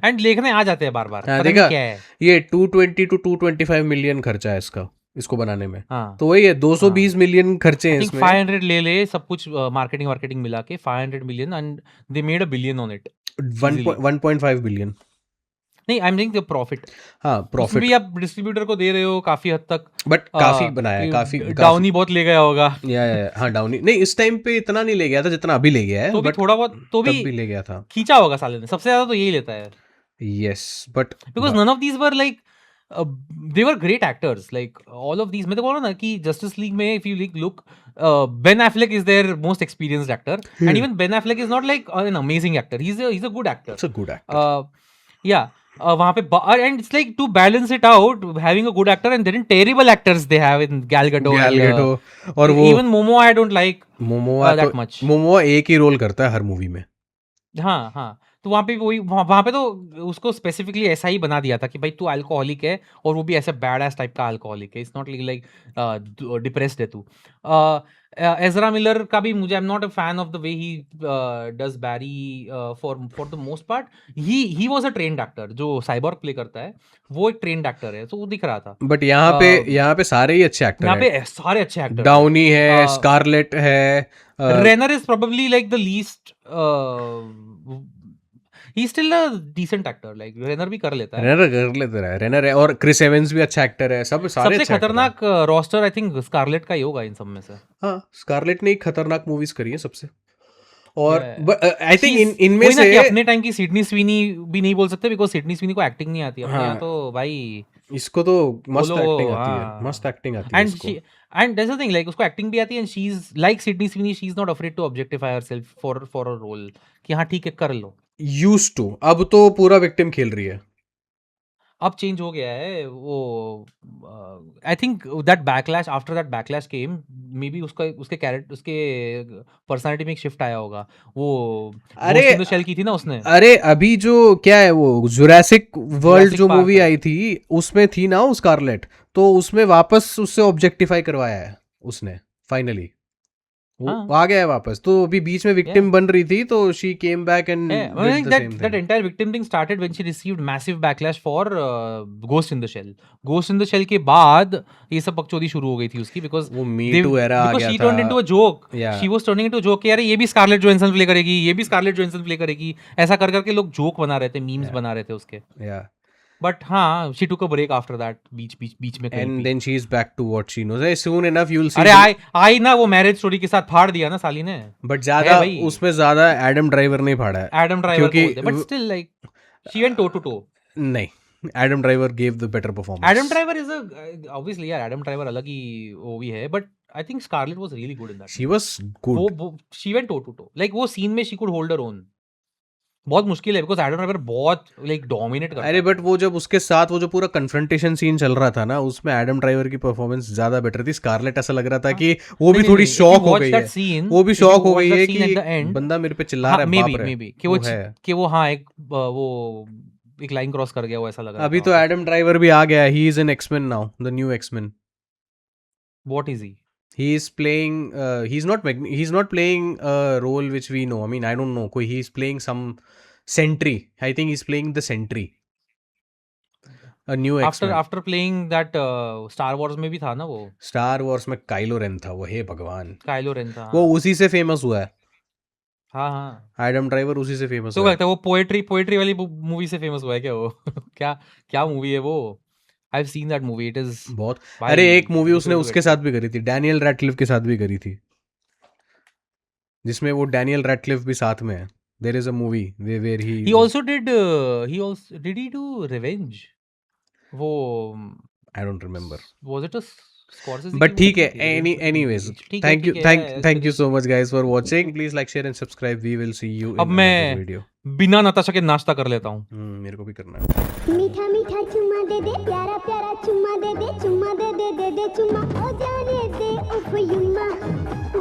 And देखने आ जाते हैं बार बार, पता देखा नहीं क्या है। ये 220 to 225 मिलियन खर्चा है इसको बनाने में। हाँ, तो वही है, 220 मिलियन खर्चे हैं इसमें। 500 ले सब कुछ मार्केटिंग मिला के 500 million, and they made a billion on it. 1.5 billion. नहीं, I am saying the profit. हाँ, प्रॉफिट भी आप डिस्ट्रीब्यूटर को दे रहे हो काफी हद तक, बट काफी बनाया है, काफी डाउनी बहुत ले गया होगा। हाँ, डाउनी नहीं, इस टाइम पे इतना नहीं ले गया था जितना अभी ले गया है, तो भी थोड़ा बहुत तो भी ले गया था, खींचा होगा साले ने। सबसे ज्यादा तो यही लेता है। Yes, but because none of these were like they were great actors, like all of these। मैं तो बोल रहा हूँ ना कि जस्टिस लीग में if you look, Ben Affleck is their most experienced actor, and even Ben Affleck is not like an amazing actor, he's a good actor, it's a good actor। yeah, वहाँ पे and it's like to balance it out having a good actor and then terrible actors they have in Gal Gadot और वो even Momo I don't like Momoa that तो much. Momoa एक ही role करता है हर movie में. हाँ हाँ तो वहाँ पे वही वहाँ पे तो उसको स्पेसिफिकली ऐसा ही बना दिया था कि भाई तू अल्कोहलिक है और वो भी ऐसा बैड एस टाइप का अल्कोहलिक है. इट्स नॉट लाइक डिप्रेस्ड है तू. एजरा मिलर का भी मुझे I am not a fan of the way he does Barry for the most part. He was a trained actor. जो साइबॉर्ग प्ले करता है वो एक ट्रेन्ड एक्टर है तो वो दिख रहा था. बट यहाँ पे सारे ही अच्छे एक्टर यहाँ हैं. पे सारे अच्छे एक्टर. डाउनी है, स्कारलेट है, Renner is probably like the least. He still a decent actor. Like Renner भी कर लेता है. रेनर कर लेते रहा है. रेनर है और क्रिस एवेंस भी अच्छा एक्टर है. सब सारे सबसे अच्छे actor हैं. खतरनाक रोस्टर आई थिंक स्कारलेट का ही होगा इन सब में से. हाँ, स्कारलेट ने ही खतरनाक मूवीज करी है सबसे. और Yeah. आई थिंक इनमें वही ना से कि अपने टाइम की सिडनी स्वीनी भी नहीं बोल सकते बिकॉज सिडनी स्वीनी को एक्टिंग नहीं आती. अपने हाँ. यहाँ तो भाई इसको तो मस्त बोलो, एक्टिंग आती है. हाँ. मस्त एक्टिंग आती है एंड इसको. And that's the thing like उसको एक्टिंग भी आती है and she is like Sydney Sweeney. She is not afraid to objectify herself for a role कि हाँ ठीक है कर लो. Used to. अब तो पूरा विक्टिम खेल रही है. अब चेंज हो गया है वो. I think that backlash after that backlash came may be उसके कैरेक्टर उसके पर्सनालिटी में एक शिफ्ट आया होगा. वो अरे Ghost in the Shell की थी ना उसने. अरे अभी जो क्या है वो जुरासिक वर्ल्ड Jurassic जो Park मूवी है. आई थी उसमें थी ना वो स्कारलेट. तो उसमें वापस उससे ऑब्जेक्टिफाई करवाया है उसने फाइनली. वो हाँ. आ गया है वापस. तो अभी बीच में विक्टिम बन रही थी तो she came back and Yeah, I think that entire victim thing started when she received massive backlash for Ghost in the Shell. Ghost in the Shell के बाद ये सब बकचोदी शुरू हो गई थी उसकी because वो Me Too era आ गया she था. turned into a joke. Yeah. She was turning into a joke कि यार ये भी स्कारलेट जोहानसन प्ले करेगी, ये भी स्कारलेट जोहानसन प्ले करेगी. ऐसा कर करके लोग जोक बना रहे थे, मीम्स बना रहे थे उसके. Yeah. बट हाँ she took a break after that बीच में कहीं And भी. then she is back to what she knows. Soon enough you'll see. अरे आई ना वो मैरिज स्टोरी के साथ फाड़ दिया ना साली ने. बट ज्यादा है भाई. उसमें ज्यादा एडम ड्राइवर नहीं फाड़ा है. एडम ड्राइवर क्योंकि but still like she went toe to toe. नहीं, Adam Driver gave the better performance. Adam Driver is obviously यार एडम ड्राइवर अलग ही वो भी है but I think Scarlett was really good in that. She was good. वो she went toe to toe. Like वो scene में she could hold her own. बहुत मुश्किल है बिकॉज़ एडम ड्राइवर बहुत लाइक डोमिनेट करता है. अरे बट वो जब उसके साथ वो जो पूरा कन्फ्रंटेशन सीन चल रहा था ना उसमें एडम ड्राइवर की परफॉर्मेंस ज्यादा बेटर थी. स्कारलेट ऐसा लग रहा था कि वो भी थोड़ी शॉक हो गई है. वो भी शॉक हो गई है कि बंदा मेरे पे चिल्ला रहा है. बाप रे. मे बी कि वो हाँ एक लाइन क्रॉस कर गया वो ऐसा लग रहा. अभी तो एडम ड्राइवर भी आ गया. He is an axeman now, the new axeman. What is he? He is playing. He's not playing a role which we know. I mean, I don't know. He's playing some sentry. I think he's playing the sentry. A new X-Men. After playing that star Wars में भी था ना वो. Star Wars में Kylo rain था वो. हे भगवान. Kylo rain था. वो उसी से फेमस हुआ है. हाँ हाँ. एडम ड्राइवर उसी से फेमस तो हुआ है. लगता है वो पोएट्री वाली मूवी से फेमस हुआ है क्या वो? क्या मूवी है वो? I've seen that movie. It is बहुत. भाई, अरे एक मूवी it उसने was उसके good. साथ भी करी थी. डैनियल रैडक्लिफ के साथ भी करी थी जिसमें वो डैनियल रैडक्लिफ भी साथ में है. There is a movie where he. He also did he do Revenge? वो I don't remember. was it a Scorsese But की ठीक है. movie थी? Anyways, ठीक है, thank you, ठीक है, thank you so much guys for watching. Please like, share and subscribe. We will see you in अब मैं another video. बिना नताशा के नाश्ता कर लेता हूँ. मेरे को भी करना है. मीठा मीठा चुम्मा दे दे, प्यारा प्यारा चुम्मा दे दे, चुम्मा दे दे दे दे चुम्मा, ओ जाने दे उफ युम्मा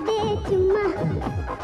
दे चुम्मा.